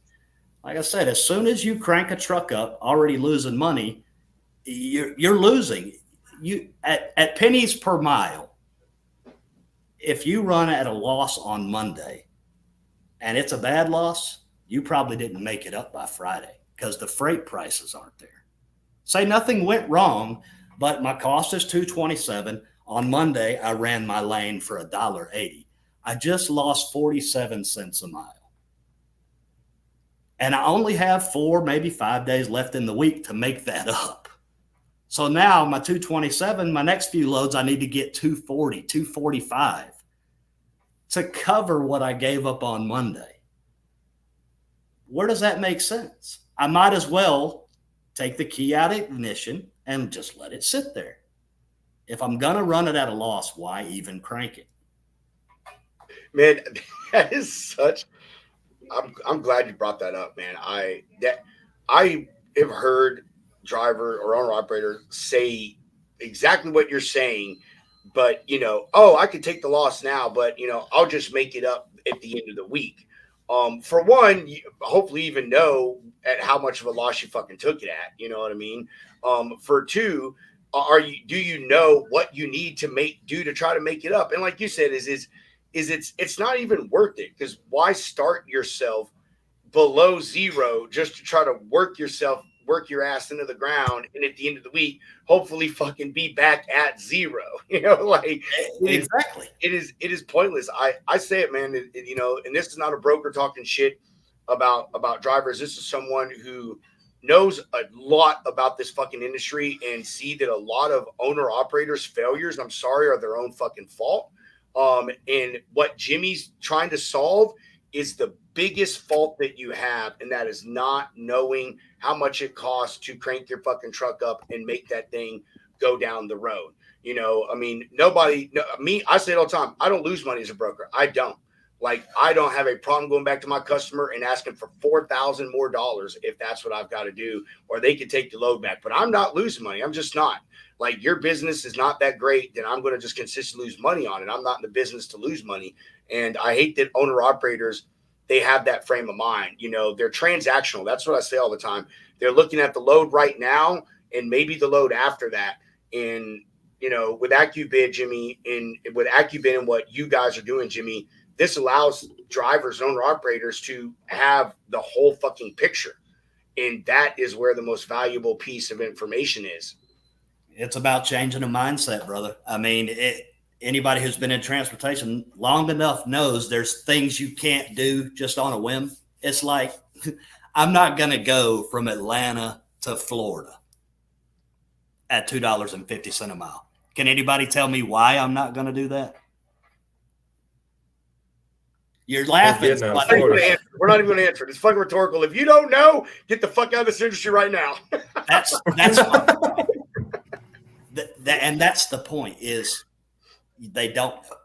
Like I said, as soon as you crank a truck up, already losing money, you're losing. At pennies per mile, if you run at a loss on Monday and it's a bad loss, you probably didn't make it up by Friday because the freight prices aren't there. Say nothing went wrong, but my cost is $2.27. On Monday, I ran my lane for $1.80. I just lost 47 cents a mile. And I only have 4, maybe 5 days left in the week to make that up. So now my 227, my next few loads, I need to get 240, 245 to cover what I gave up on Monday. Where does that make sense? I might as well take the key out of ignition and just let it sit there. If I'm going to run it at a loss, why even crank it? Man, that is such. I'm glad you brought that up, man. I have heard driver or owner operator say exactly what you're saying, but oh, I could take the loss now, but I'll just make it up at the end of the week. For one, you hopefully even know at how much of a loss you fucking took it at. You know what I mean? For two, do you know what you need to do to try to make it up? And like you said, it's not even worth it, because why start yourself below zero just to try to work your ass into the ground, and at the end of the week hopefully fucking be back at zero? Like Exactly. It is pointless. I say it, man. And this is not a broker talking shit about drivers. This is someone who knows a lot about this fucking industry and see that a lot of owner operators failures, I'm sorry, are their own fucking fault. And what Jimmy's trying to solve is the biggest fault that you have, and that is not knowing how much it costs to crank your fucking truck up and make that thing go down the road. I mean, I say it all the time. I don't lose money as a broker. I don't. Like, I don't have a problem going back to my customer and asking for $4,000 more if that's what I've got to do, or they could take the load back. But I'm not losing money. I'm just not. Like, your business is not that great, then I'm going to just consistently lose money on it. I'm not in the business to lose money. And I hate that owner operators, they have that frame of mind. They're transactional. That's what I say all the time. They're looking at the load right now and maybe the load after that. And, with Acubid, Jimmy, and with Acubid and what you guys are doing, Jimmy, this allows drivers, owner operators to have the whole fucking picture. And that is where the most valuable piece of information is. It's about changing a mindset, brother. I mean, anybody who's been in transportation long enough knows there's things you can't do just on a whim. It's like, I'm not going to go from Atlanta to Florida at $2.50 a mile. Can anybody tell me why I'm not going to do that? You're laughing. We're not even going to answer it. It's fucking rhetorical. If you don't know, get the fuck out of this industry right now. That's my point. And that's the point, is they don't know.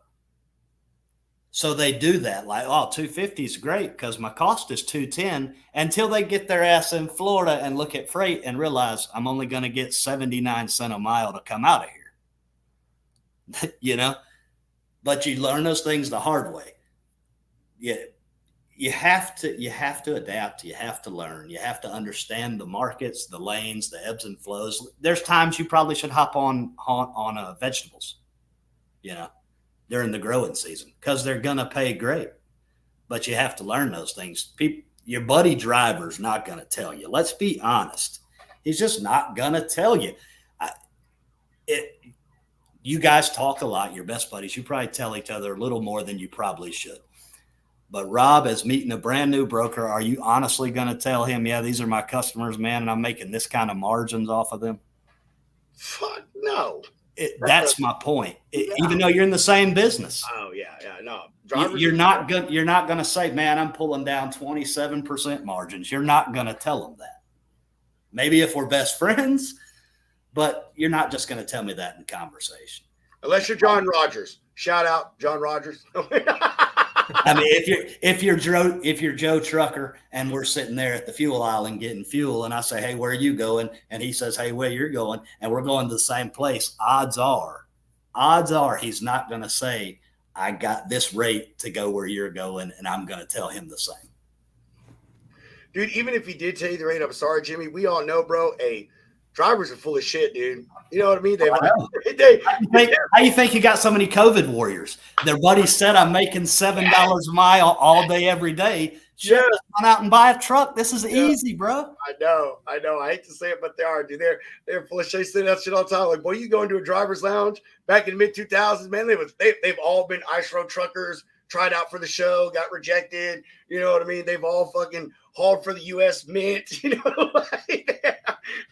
So they do that, like, oh, 250 is great because my cost is 210, until they get their ass in Florida and look at freight and realize I'm only going to get 79 cents a mile to come out of here. But you learn those things the hard way. You have to adapt. You have to learn. You have to understand the markets, the lanes, the ebbs and flows. There's times you probably should hop on vegetables, during the growing season, because they're going to pay great. But you have to learn those things. Your buddy driver's not going to tell you. Let's be honest. He's just not going to tell you. You guys talk a lot, your best buddies. You probably tell each other a little more than you probably should. But Rob, as meeting a brand new broker, are you honestly going to tell him, yeah, these are my customers, man, and I'm making this kind of margins off of them? Fuck no. That's my point. Even though you're in the same business. Oh yeah, no. You're not going to say, man, I'm pulling down 27% margins. You're not going to tell them that. Maybe if we're best friends, but you're not just going to tell me that in conversation. Unless you're John Rogers. Shout out John Rogers. I mean, if you're Joe Trucker and we're sitting there at the fuel island getting fuel, and I say, hey, where are you going? And he says, hey, where you're going, and we're going to the same place, odds are he's not going to say, I got this rate to go where you're going, and I'm going to tell him the same. Dude, even if he did tell you the rate, I'm sorry, Jimmy, we all know, bro, drivers are full of shit, dude. You know what I mean? How you think you got so many COVID warriors? Their buddies said, I'm making $7 a mile all day, every day. Just run out and buy a truck. This is easy, bro. I know. I hate to say it, but they are, dude. They're full of shit. They say that shit all the time. Like, boy, you go into a driver's lounge back in the mid-2000s, man. They've all been ice road truckers, tried out for the show, got rejected. You know what I mean? They've all fucking hauled for the U.S. Mint. You know,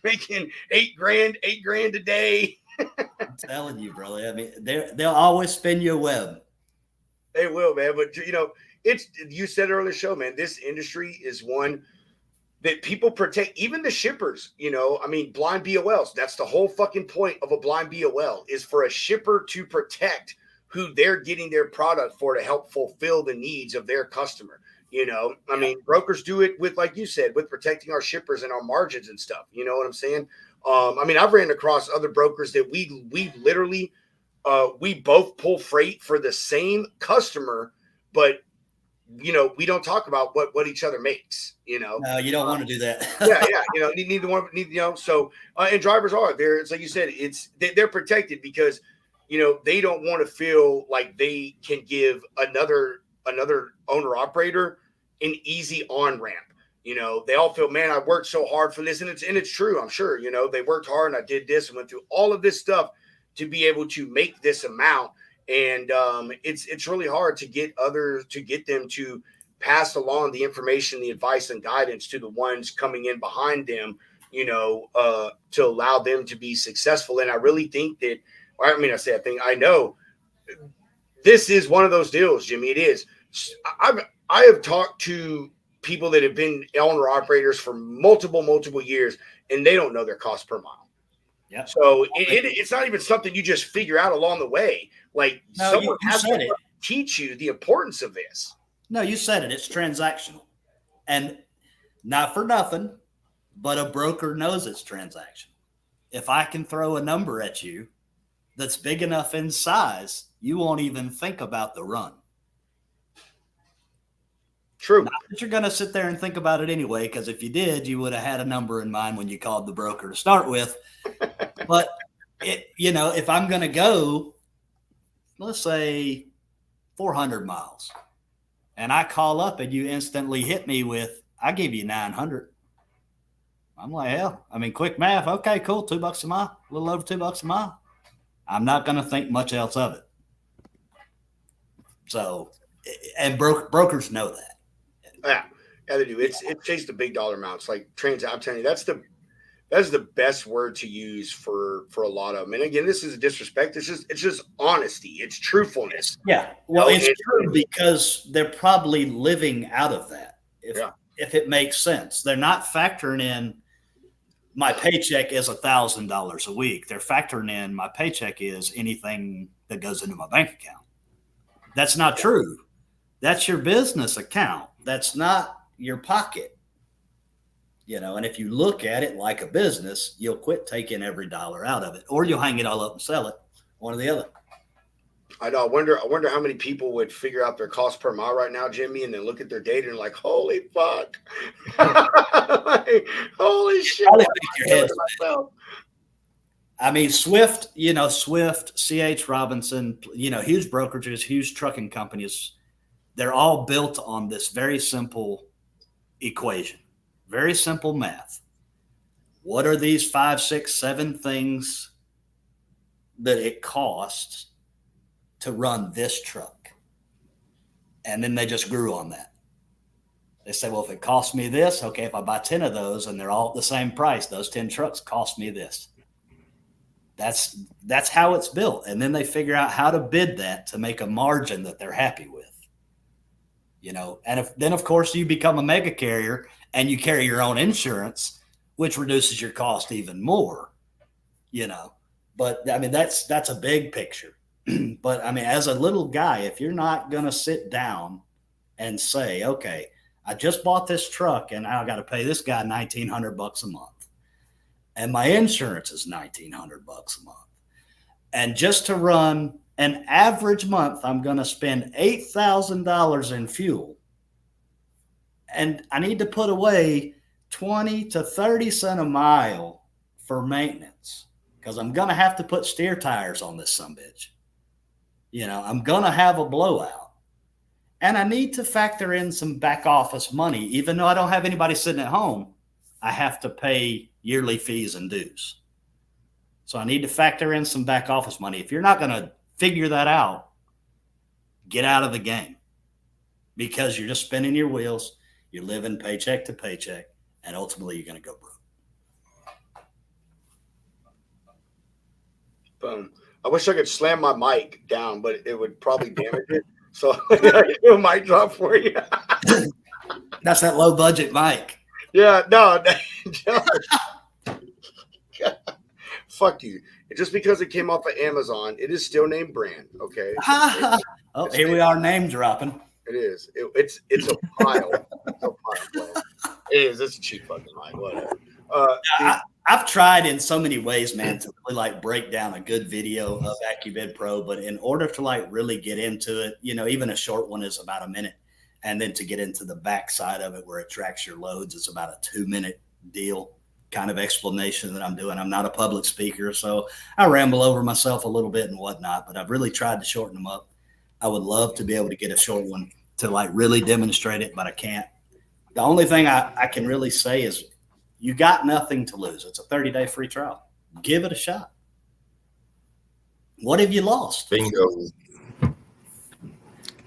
making $8,000 a day. I'm telling you, brother. I mean, they'll always spin you a web. They will, man. But you said earlier in the show, man, this industry is one that people protect, even the shippers, you know, I mean, blind BOLs. That's the whole fucking point of a blind BOL, is for a shipper to protect who they're getting their product for to help fulfill the needs of their customer. You know, I mean, brokers do it with, like you said, with protecting our shippers and our margins and stuff. You know what I'm saying? I mean, I've ran across other brokers that we literally, we both pull freight for the same customer, but you know, we don't talk about what each other makes, you know. No, you don't want to do that. Yeah, you know, neither one, you know. So, and drivers are there. It's like you said, they're protected because, you know, they don't want to feel like they can give another owner operator an easy on ramp. You know, they all feel, man, I worked so hard for this, and it's true. I'm sure, you know, they worked hard, and I did this and went through all of this stuff to be able to make this amount. And it's really hard to get them to pass along the information, the advice, and guidance to the ones coming in behind them, you know, to allow them to be successful. And I really think that, I know this is one of those deals, Jimmy. It is. I have talked to people that have been owner operators for multiple years, and they don't know their cost per mile. Yeah. So it's not even something you just figure out along the way. Like, no, someone you has said to it. teach you the importance of this. No, you said it. It's transactional. And not for nothing, but a broker knows it's transactional. If I can throw a number at you that's big enough in size, you won't even think about the run. True. Not that you're going to sit there and think about it anyway, because if you did, you would have had a number in mind when you called the broker to start with. But, you know, if I'm going to go, let's say 400 miles, and I call up and you instantly hit me with, I give you 900. I'm like, hell, I mean, quick math. Okay, cool. $2 a mile, a little over $2 a mile. I'm not going to think much else of it. So, and brokers know that. Yeah, they do. It's chased the big dollar amounts. Like I'm telling you, that's the best word to use for a lot of them. And again, this is a disrespect. It's just honesty. It's truthfulness. Yeah. Well, it's true because they're probably living out of that. If it makes sense, they're not factoring in my paycheck is $1,000 a week. They're factoring in my paycheck is anything that goes into my bank account. That's not true. That's your business account. That's not your pocket. You know, and if you look at it like a business, you'll quit taking every dollar out of it, or you'll hang it all up and sell it, one or the other. I know. I wonder how many people would figure out their cost per mile right now, Jimmy, and then look at their data and like, holy fuck. Like, holy shit. I mean, Swift, C.H. Robinson, huge brokerages, huge trucking companies, they're all built on this very simple equation, very simple math. What are these 5, 6, 7 things that it costs to run this truck? And then they just grew on that. They say, well, if it costs me this, okay, if I buy 10 of those and they're all at the same price, those 10 trucks cost me this. That's how it's built. And then they figure out how to bid that to make a margin that they're happy with. And then of course you become a mega carrier and you carry your own insurance, which reduces your cost even more, but I mean, that's a big picture. But I mean, as a little guy, if you're not going to sit down and say, okay, I just bought this truck and I got to pay this guy $1,900 a month. And my insurance is $1,900 a month. And just to run an average month, I'm going to spend $8,000 in fuel. And I need to put away 20 to 30 cents a mile for maintenance because I'm going to have to put steer tires on this sumbitch. I'm going to have a blowout. And I need to factor in some back office money. Even though I don't have anybody sitting at home, I have to pay yearly fees and dues. So I need to factor in some back office money. If you're not going to figure that out, get out of the game because you're just spinning your wheels. You're living paycheck to paycheck, and ultimately you're going to go broke. Boom. I wish I could slam my mic down, but it would probably damage it. So I do a mic drop for you. That's that low budget mic. Yeah, no, fuck you. Just because it came off of Amazon, it is still named brand. Okay. Oh, here we are, name dropping. It is. It's a pile. It's a pile, bro. It is. It's a cheap fucking line. Whatever. I've tried in so many ways, man, to really like break down a good video of Acubid Pro, but in order to like really get into it, you know, even a short one is about a minute, and then to get into the backside of it where it tracks your loads, it's about a 2-minute deal kind of explanation that I'm doing. I'm not a public speaker, so I ramble over myself a little bit and whatnot, but I've really tried to shorten them up. I would love to be able to get a short one to like really demonstrate it, but I can't. The only thing I can really say is you got nothing to lose. It's a 30-day free trial. Give it a shot. What have you lost? Bingo.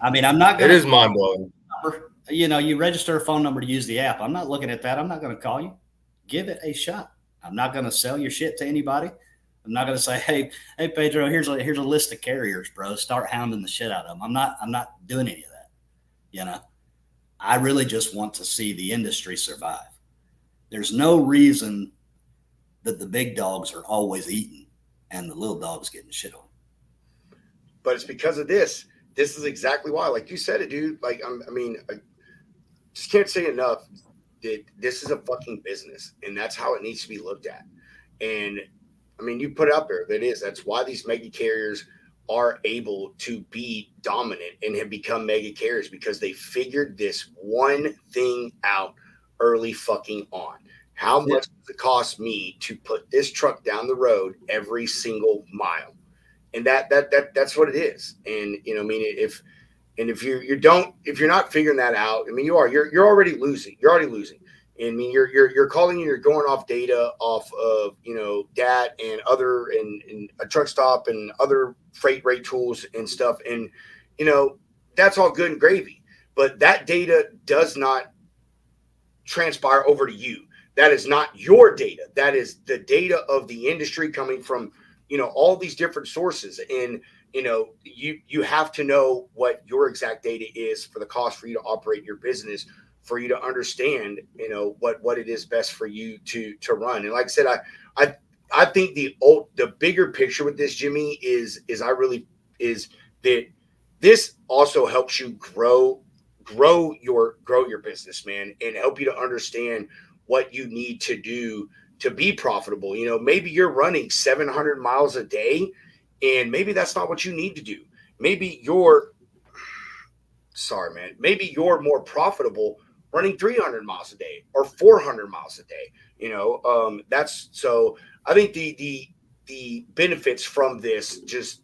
I mean, I'm not going It to. is mind blowing. You know, you register a phone number to use the app. I'm not looking at that. I'm not going to call you. Give it a shot. I'm not going to sell your shit to anybody. I'm not going to say, hey, Pedro, here's a list of carriers, bro. Start hounding the shit out of them. I'm not doing any of that. You know, I really just want to see the industry survive. There's no reason that the big dogs are always eating and the little dogs getting shit on. But it's because of this. This is exactly why. Like you said it, dude. Like, I just can't say enough that this is a fucking business, and that's how it needs to be looked at. And I mean, you put it out there. That is. That's why these mega carriers are able to be dominant and have become mega carriers, because they figured this one thing out early fucking on. How much does it cost me to put this truck down the road every single mile? And that's what it is. And you know, I mean, if you're not figuring that out, I mean, you're already losing. You're already losing. And I mean, you're calling, you're going off data off of, you know, DAT and other and a truck stop and other freight rate tools and stuff. And you know, that's all good and gravy, but that data does not transpire over to you. That is not your data. That is the data of the industry coming from, you know, all these different sources. And, you know, you have to know what your exact data is for the cost for you to operate your business, for you to understand, you know, what it is best for you to run. And like I said, I think the bigger picture with this, Jimmy, is that this also helps you grow your business, man, and help you to understand what you need to do to be profitable. You know, maybe you're running 700 miles a day, and maybe that's not what you need to do. Maybe you're more profitable running 300 miles a day or 400 miles a day. You know, that's so. I think the benefits from this just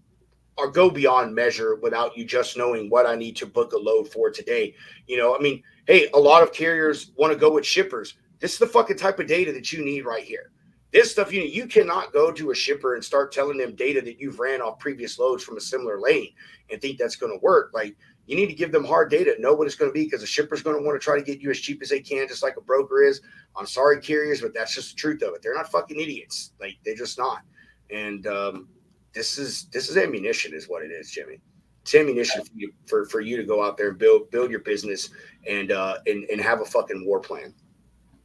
go beyond measure without you just knowing what I need to book a load for today. You know, I mean, hey, a lot of carriers want to go with shippers. This is the fucking type of data that you need right here. This stuff you cannot go to a shipper and start telling them data that you've ran off previous loads from a similar lane and think that's going to work. Like, you need to give them hard data, know what it's going to be, because a shipper's going to want to try to get you as cheap as they can, just like a broker is. I'm sorry, carriers, but that's just the truth of it. They're not fucking idiots. Like, they're just not. And this is ammunition, is what it is, Jimmy. It's ammunition for you to go out there and build your business and have a fucking war plan.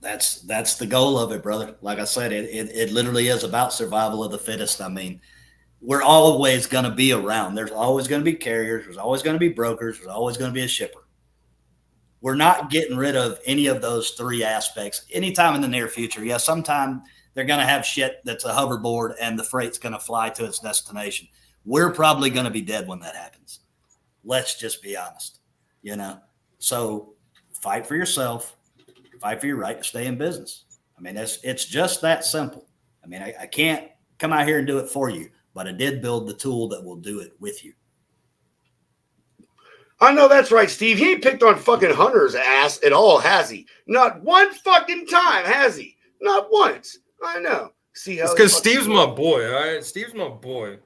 That's the goal of it, brother. Like I said, it literally is about survival of the fittest. I mean, we're always going to be around. There's always going to be carriers. There's always going to be brokers. There's always going to be a shipper. We're not getting rid of any of those three aspects anytime in the near future. Yeah, sometime they're going to have shit that's a hoverboard and the freight's going to fly to its destination. We're probably going to be dead when that happens. Let's just be honest, you know? So fight for yourself, fight for your right to stay in business. I mean, it's just that simple. I mean, I can't come out here and do it for you, but I did build the tool that will do it with you. I know that's right, Steve. He ain't picked on fucking Hunter's ass at all, has he? Not one fucking time, has he? Not once. I know. See how? It's because Steve's my boy. All right, Steve's my boy.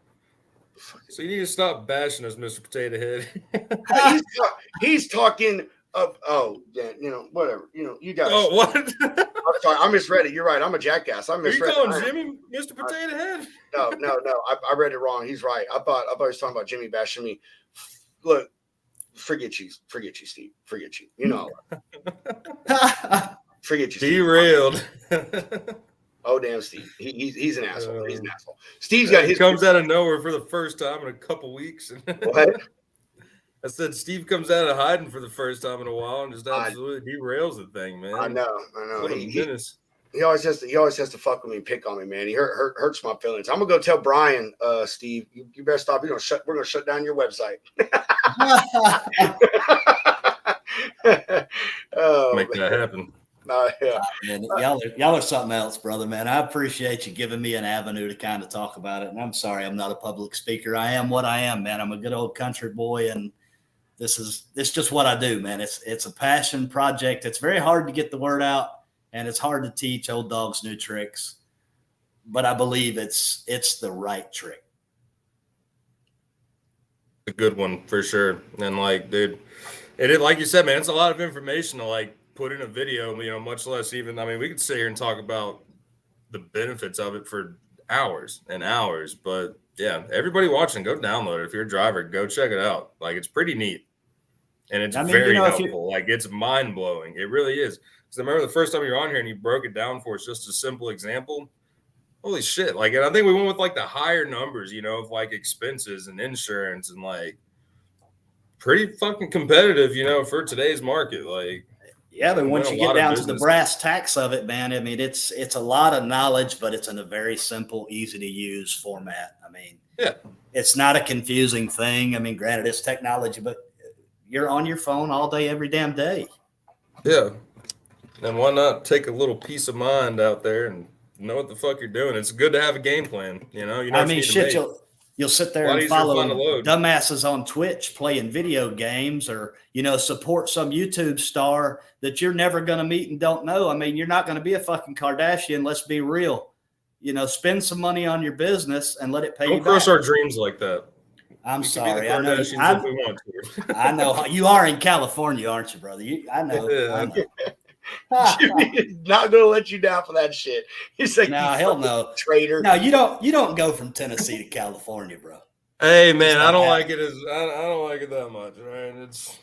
So you need to stop bashing us, Mr. Potato Head. he's talking of yeah, you know, whatever. You know, you guys. Oh, what? I'm sorry, I misread it. You're right. I'm a jackass. I misread it. Are you calling Jimmy Mr. Potato Head? No. I read it wrong. He's right. I thought he was talking about Jimmy bashing me. Look, forget you, Steve. Forget you. You know. Forget you, Steve. Derailed. Oh, damn, Steve. He's an asshole. He's an asshole. Steve's got his. Comes out of nowhere for the first time in a couple weeks. What? I said Steve comes out of hiding for the first time in a while and just absolutely derails the thing, man. I know. What a menace. He always has to fuck with me and pick on me, man. He hurts my feelings. I'm gonna go tell Brian, Steve, you better stop. We're gonna shut down your website. Make that happen. Yeah. Man, y'all are something else, brother, man. I appreciate you giving me an avenue to kind of talk about it. And I'm sorry I'm not a public speaker. I am what I am, man. I'm a good old country boy, and this is just what I do, man. It's a passion project. It's very hard to get the word out, and it's hard to teach old dogs new tricks. But I believe it's the right trick. A good one for sure. And like, dude, like you said, man, it's a lot of information to like put in a video, you know, much less even, I mean, we could sit here and talk about the benefits of it for hours and hours, but yeah, everybody watching, go download it. If you're a driver, go check it out. Like, it's pretty neat. And it's very helpful. Like, it's mind blowing. It really is. Because I remember the first time you were on here and you broke it down for us, just a simple example. Holy shit. Like, and I think we went with like the higher numbers, you know, of like expenses and insurance and like pretty fucking competitive, you know, for today's market. Like, yeah, but once you get down to the brass tacks of it, man, I mean, it's a lot of knowledge, but it's in a very simple, easy to use format. I mean, yeah, it's not a confusing thing. I mean, granted, it's technology, but you're on your phone all day, every damn day. Yeah. And why not take a little peace of mind out there and know what the fuck you're doing? It's good to have a game plan, you know? I mean, shit, you'll sit there and follow dumbasses on Twitch playing video games, or, you know, support some YouTube star that you're never going to meet and don't know. I mean, you're not going to be a fucking Kardashian. Let's be real. You know, spend some money on your business and let it pay you back. Don't crush our dreams like that. I'm sorry. I know you are in California, aren't you, brother? I know. I know. Jimmy's not gonna let you down for that shit. He's like, no, hell no, traitor. No, you don't go from Tennessee to California, bro. Hey man, I don't like it that much, right?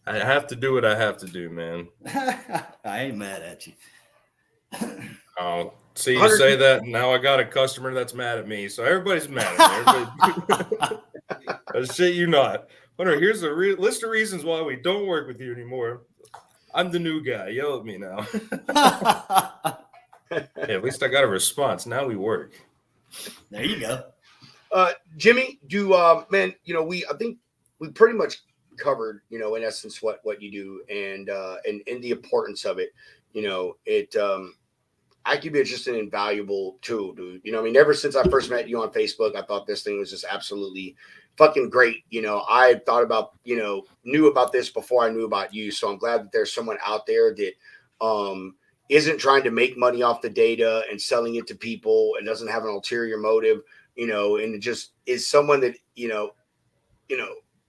I have to do what I have to do, man. I ain't mad at you. Oh, see, you say that, and now I got a customer that's mad at me, so everybody's mad at me. I shit you not. Wonder, here's a list of reasons why we don't work with you anymore. I'm the new guy. Yell at me now. Yeah, at least I got a response. Now we work. There you go. Jimmy, man, you know, I think we pretty much covered, you know, in essence what you do and the importance of it. You know, Acubid is just an invaluable tool, dude. You know, I mean, ever since I first met you on Facebook, I thought this thing was just absolutely fucking great. You know, I thought about, you know, knew about this before I knew about you. So I'm glad that there's someone out there that isn't trying to make money off the data and selling it to people and doesn't have an ulterior motive, you know, and it just is someone that, you know,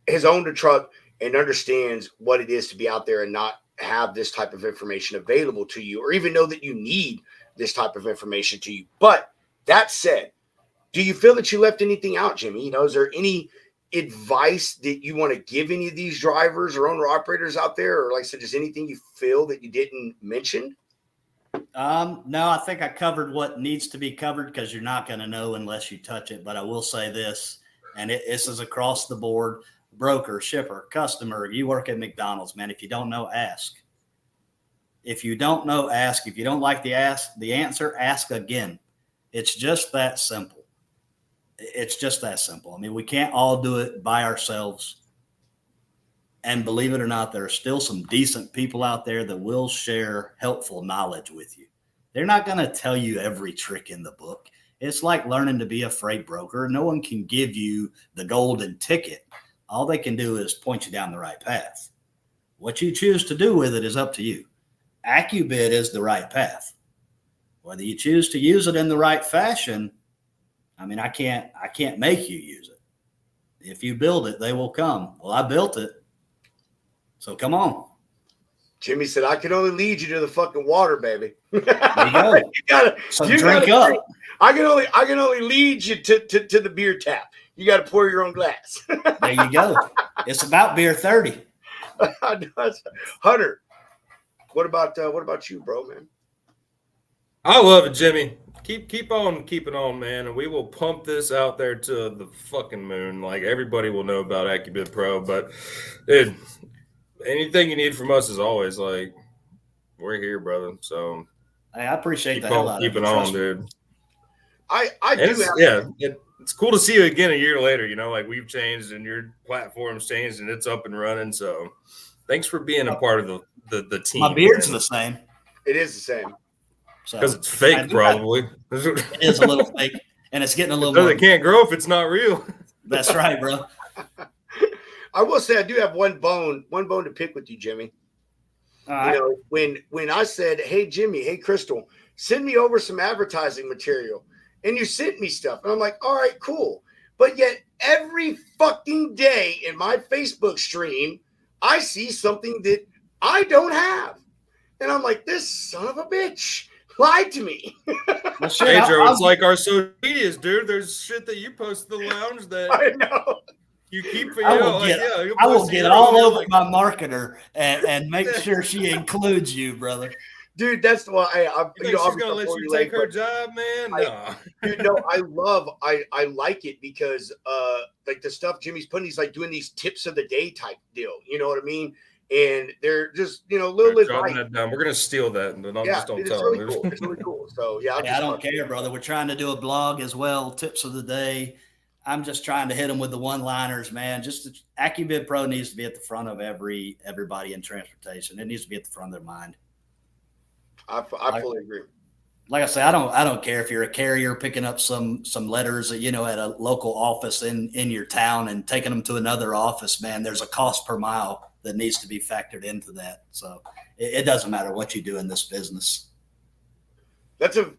has owned a truck and understands what it is to be out there and not have this type of information available to you, or even know that you need this type of information to you. But that said, do you feel that you left anything out, Jimmy? You know, is there any advice that you want to give any of these drivers or owner operators out there? Or like I said, just anything you feel that you didn't mention? No, I think I covered what needs to be covered, because you're not going to know unless you touch it. But I will say this, and this is across the board: broker, shipper, customer. You work at McDonald's, man. If you don't know, ask. If you don't know, ask. If you don't like the answer, ask again. It's just that simple. It's just that simple. I mean, we can't all do it by ourselves. And believe it or not, there are still some decent people out there that will share helpful knowledge with you. They're not going to tell you every trick in the book. It's like learning to be a freight broker. No one can give you the golden ticket. All they can do is point you down the right path. What you choose to do with it is up to you. Acubid is the right path. Whether you choose to use it in the right fashion, I mean, I can't make you use it. If you build it, they will come. Well, I built it, so come on. Jimmy said, I can only lead you to the fucking water, baby. There you go. you drink up. I can only lead you to the beer tap. You got to pour your own glass. There you go. It's about beer 30. Hunter, What about you, bro, man? I love it, Jimmy. Keep on keeping on, man, and we will pump this out there to the fucking moon. Like, everybody will know about Acubid Pro. But dude, anything you need from us is always like, we're here, brother. So Hey, I appreciate keep the hell on out of it. keeping Trust on, me. dude. I And do have it's cool to see you again a year later. You know, like, we've changed and your platform's changed and it's up and running. So thanks for being a part of the team. My beard's man. the same. It is the same. So Because it's I fake, do have- probably. it is a little fake, and it's getting a little more. It can't grow if it's not real. That's right, bro. I will say I do have one bone to pick with you, Jimmy. All right. You know, when I said, "Hey, Jimmy, hey, Crystal, send me over some advertising material," and you sent me stuff, and I'm like, "All right, cool." But yet, every fucking day in my Facebook stream, I see something that I don't have, and I'm like, "This son of a bitch lied to me." Well, shit, Hey, Joe, I'll- it's like our social medias, dude. There's shit that you post to the lounge that I know. you keep for I you. will Like, get, yeah, I will get all over like, my marketer and make sure she includes you, brother. Dude, that's why you think she's obviously gonna let I'm you late, take her but- job, man? No. Dude, no, I like it because like the stuff Jimmy's putting, he's like doing these tips of the day type deal. You know what I mean? And they're just, you know, little Jotting advice. that down. We're gonna steal that, and Yeah, just don't dude, tell it's really them. cool. It's really cool. So yeah, Hey, I don't care, brother. We're trying to do a blog as well. Tips of the day. I'm just trying to hit them with the one-liners, man. Acubid Pro needs to be at the front of everybody in transportation. It needs to be at the front of their mind. I fully agree. Like I say, I don't care if you're a carrier picking up some letters, at a local office in your town and taking them to another office, man. There's a cost per mile that needs to be factored into that. So it doesn't matter what you do in this business. That's a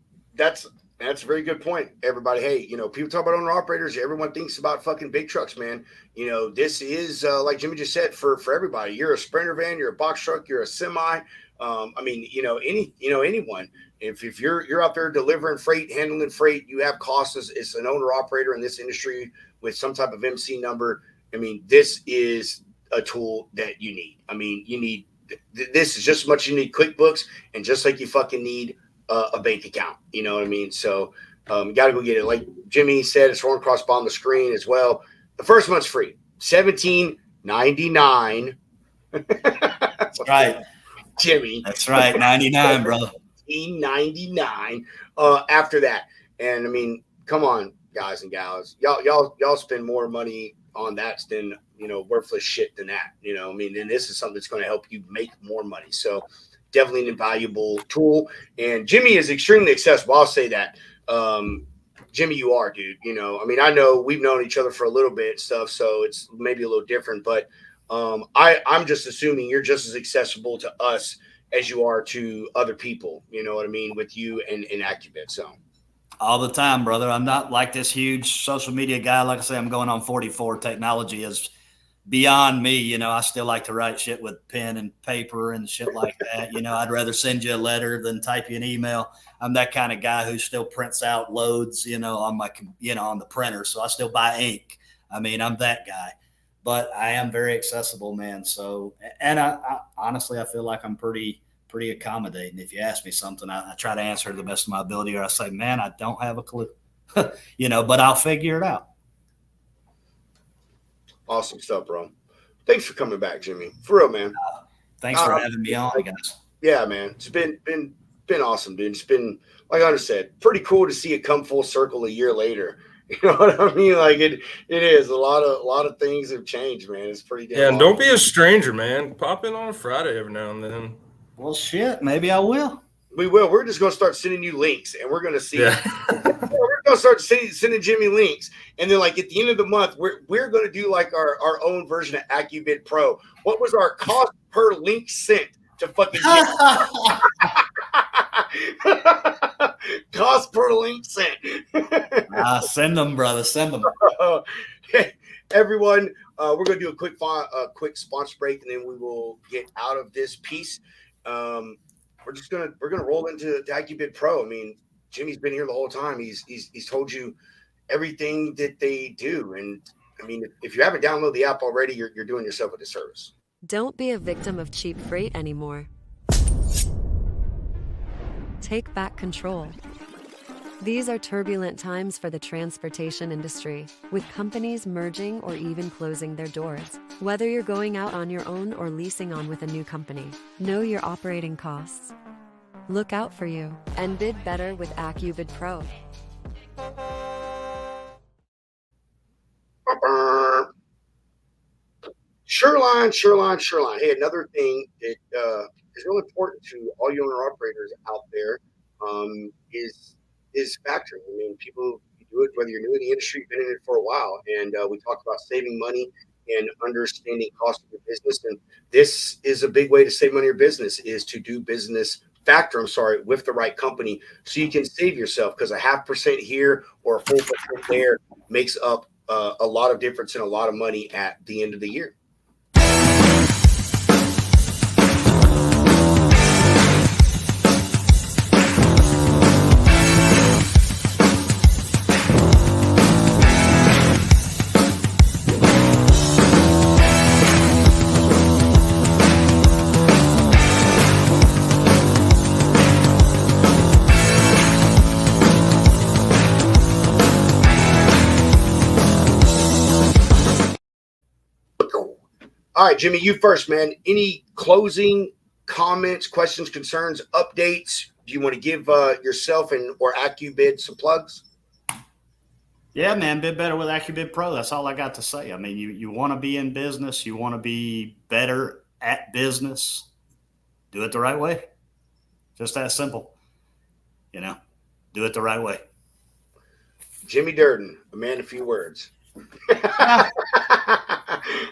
very good point, everybody. Hey, you know, people talk about owner operators. Everyone thinks about fucking big trucks, man. You know, this is like Jimmy just said for everybody. You're a Sprinter van, you're a box truck, you're a semi. I mean, anyone. If you're out there delivering freight, handling freight, you have costs as an owner operator in this industry with some type of MC number. I mean, this is a tool that you need. I mean, you need this is just as much you need QuickBooks, and just like you fucking need a bank account. You know what I mean? So you got to go get it. Like Jimmy said, it's rolling across the bottom of the screen as well. The first month's free, $17.99. That's right, Jimmy. That's right, 99, brother. $18.99 after that. And I mean, come on, guys and gals, y'all spend more money on that than, you know, worthless shit than that. You know, I mean, and this is something that's going to help you make more money. So definitely an invaluable tool. And Jimmy is extremely accessible. I'll say that. Jimmy, you are, dude. You know, I mean, I know we've known each other for a little bit and stuff, so it's maybe a little different, but I'm just assuming you're just as accessible to us as you are to other people. You know what I mean? With you and Acubid. So All the time, brother. I'm not like this huge social media guy. Like I say, I'm going on 44. Technology is beyond me. You know, I still like to write shit with pen and paper and shit like that. You know, I'd rather send you a letter than type you an email. I'm that kind of guy who still prints out loads, you know, on my, on the printer. So I still buy ink. I mean, I'm that guy, but I am very accessible, man. So, and I honestly, I feel like I'm pretty accommodating. If you ask me something, I try to answer to the best of my ability, or I say, man, I don't have a clue, but I'll figure it out. awesome stuff, bro. Thanks for coming back, Jimmy. For real, man. Thanks for having me on, guys. Yeah, man. It's been awesome, dude. It's been, like I said, pretty cool to see it come full circle a year later. You know what I mean? Like it is a lot of things have changed, man. It's pretty damn Yeah, and awesome. don't be a stranger, man. Pop in on a Friday every now and then. Well, shit, maybe I will. We will. We're just gonna start sending you links, and we're gonna see. Yeah. We're gonna start sending Jimmy links, and then like at the end of the month, we're gonna do like our own version of Acubid Pro. What was our cost per link sent to fucking cost per link sent? Send them, brother. Send them. Hey, everyone, we're gonna do a quick sponsor break, and then we will get out of this piece. We're gonna roll into Acubid Pro. I mean, Jimmy's been here the whole time. He's told you everything that they do, and I mean, if you haven't downloaded the app already, you're doing yourself a disservice. Don't be a victim of cheap freight anymore. Take back control. These are turbulent times for the transportation industry, with companies merging or even closing their doors. Whether you're going out on your own or leasing on with a new company, know your operating costs. Look out for you and bid better with Acubid Pro. Shoreline. Hey, another thing that is really important to all you owner operators out there is factoring. I mean, people you do it whether you're new in the industry, you've been in it for a while, and we talked about saving money and understanding cost of your business. And this is a big way to save money in your business is to do business factor. With the right company, so you can save yourself because 0.5% here or a full percent there makes up a lot of difference and a lot of money at the end of the year. All right, Jimmy, you first, man. Any closing comments, questions, concerns, updates? Do you want to give yourself and or Acubid some plugs? Yeah, man, bid better with Acubid Pro. That's all I got to say. I mean, you want to be in business. You want to be better at business. Do it the right way. Just that simple. Do it the right way. Jimmy Durden, a man of few words.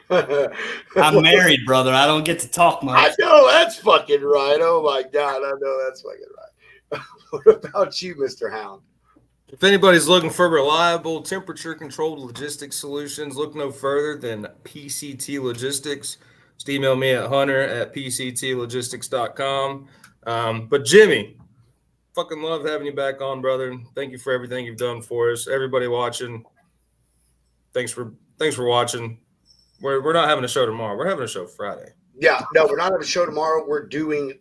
I'm married, brother. I don't get to talk much. I know that's fucking right. Oh my God, I know that's fucking right. What about you, Mr. Hound? If anybody's looking for reliable, temperature-controlled logistics solutions, look no further than PCT Logistics. Just email me at hunter@pctlogistics.com. But Jimmy, fucking love having you back on, brother. Thank you for everything you've done for us. Everybody watching, thanks for watching. We're not having a show tomorrow. We're having a show Friday. Yeah, no, we're not having a show tomorrow. We're doing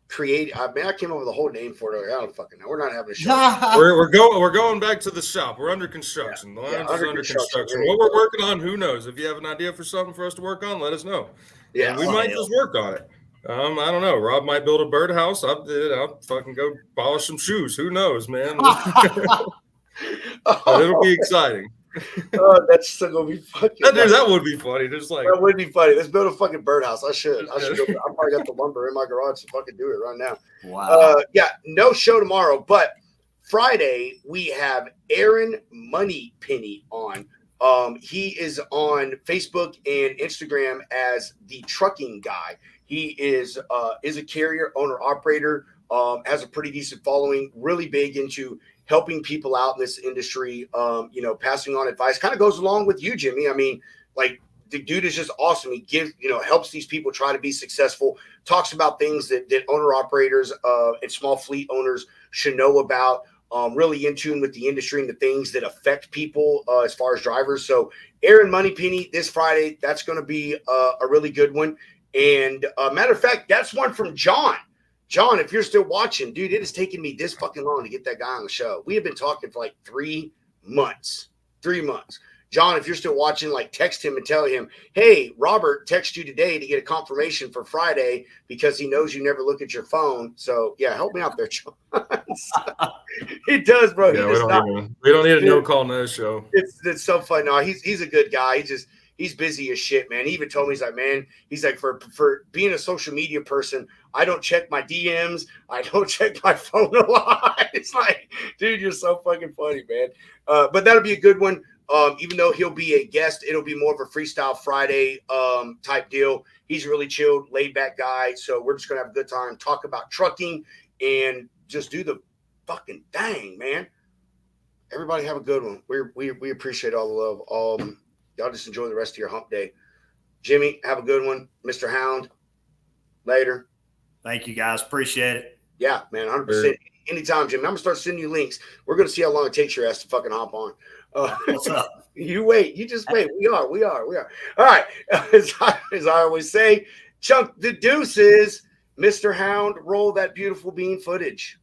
create. I mean, I came up with a whole name for it. I don't fucking know. We're not having a show. We're going back to the shop. We're under construction. The line is under construction. What we're working on, who knows? If you have an idea for something for us to work on, let us know. Yeah, and we might just work on it. I don't know. Rob might build a birdhouse. I'll fucking go polish some shoes. Who knows, man? It'll be exciting. Oh, that's still gonna be fucking. That would be funny. Just like that would be funny. Let's build a fucking birdhouse. I should. I probably got the lumber in my garage to fucking do it right now. Wow. Yeah, no show tomorrow, but Friday we have Aaron Moneypenny on. He is on Facebook and Instagram as the Trucking Guy. He is a carrier owner operator. Has a pretty decent following. Really big into helping people out in this industry, passing on advice. Kind of goes along with you, Jimmy. I mean, like the dude is just awesome. He gives, helps these people try to be successful, talks about things that owner operators and small fleet owners should know about, really in tune with the industry and the things that affect people as far as drivers. So Aaron Moneypenny this Friday, that's going to be a really good one. And matter of fact, that's one from John. John, if you're still watching, dude, it has taken me this fucking long to get that guy on the show. We have been talking for like 3 months. 3 months. John, if you're still watching, like text him and tell him, hey, Robert texted you today to get a confirmation for Friday because he knows you never look at your phone. So, yeah, help me out there, John. He does, bro. Yeah, we don't need a no-call, no-show. It's so fun. No, he's a good guy. He's busy as shit, man. He even told me, he's like, for being a social media person, I don't check my DMs. I don't check my phone a lot. It's like, dude, you're so fucking funny, man. But that'll be a good one. Even though he'll be a guest, it'll be more of a Freestyle Friday type deal. He's a really chilled, laid back guy. So we're just going to have a good time, talk about trucking and just do the fucking thing, man. Everybody have a good one. We appreciate all the love. Y'all just enjoy the rest of your hump day. Jimmy, have a good one. Mr. Hound, later. Thank you, guys. Appreciate it. Yeah, man, 100%. Anytime, Jimmy. I'm going to start sending you links. We're going to see how long it takes your ass to fucking hop on. What's up? You wait. You just wait. We are. All right. As I always say, chunk the deuces. Mr. Hound, roll that beautiful bean footage.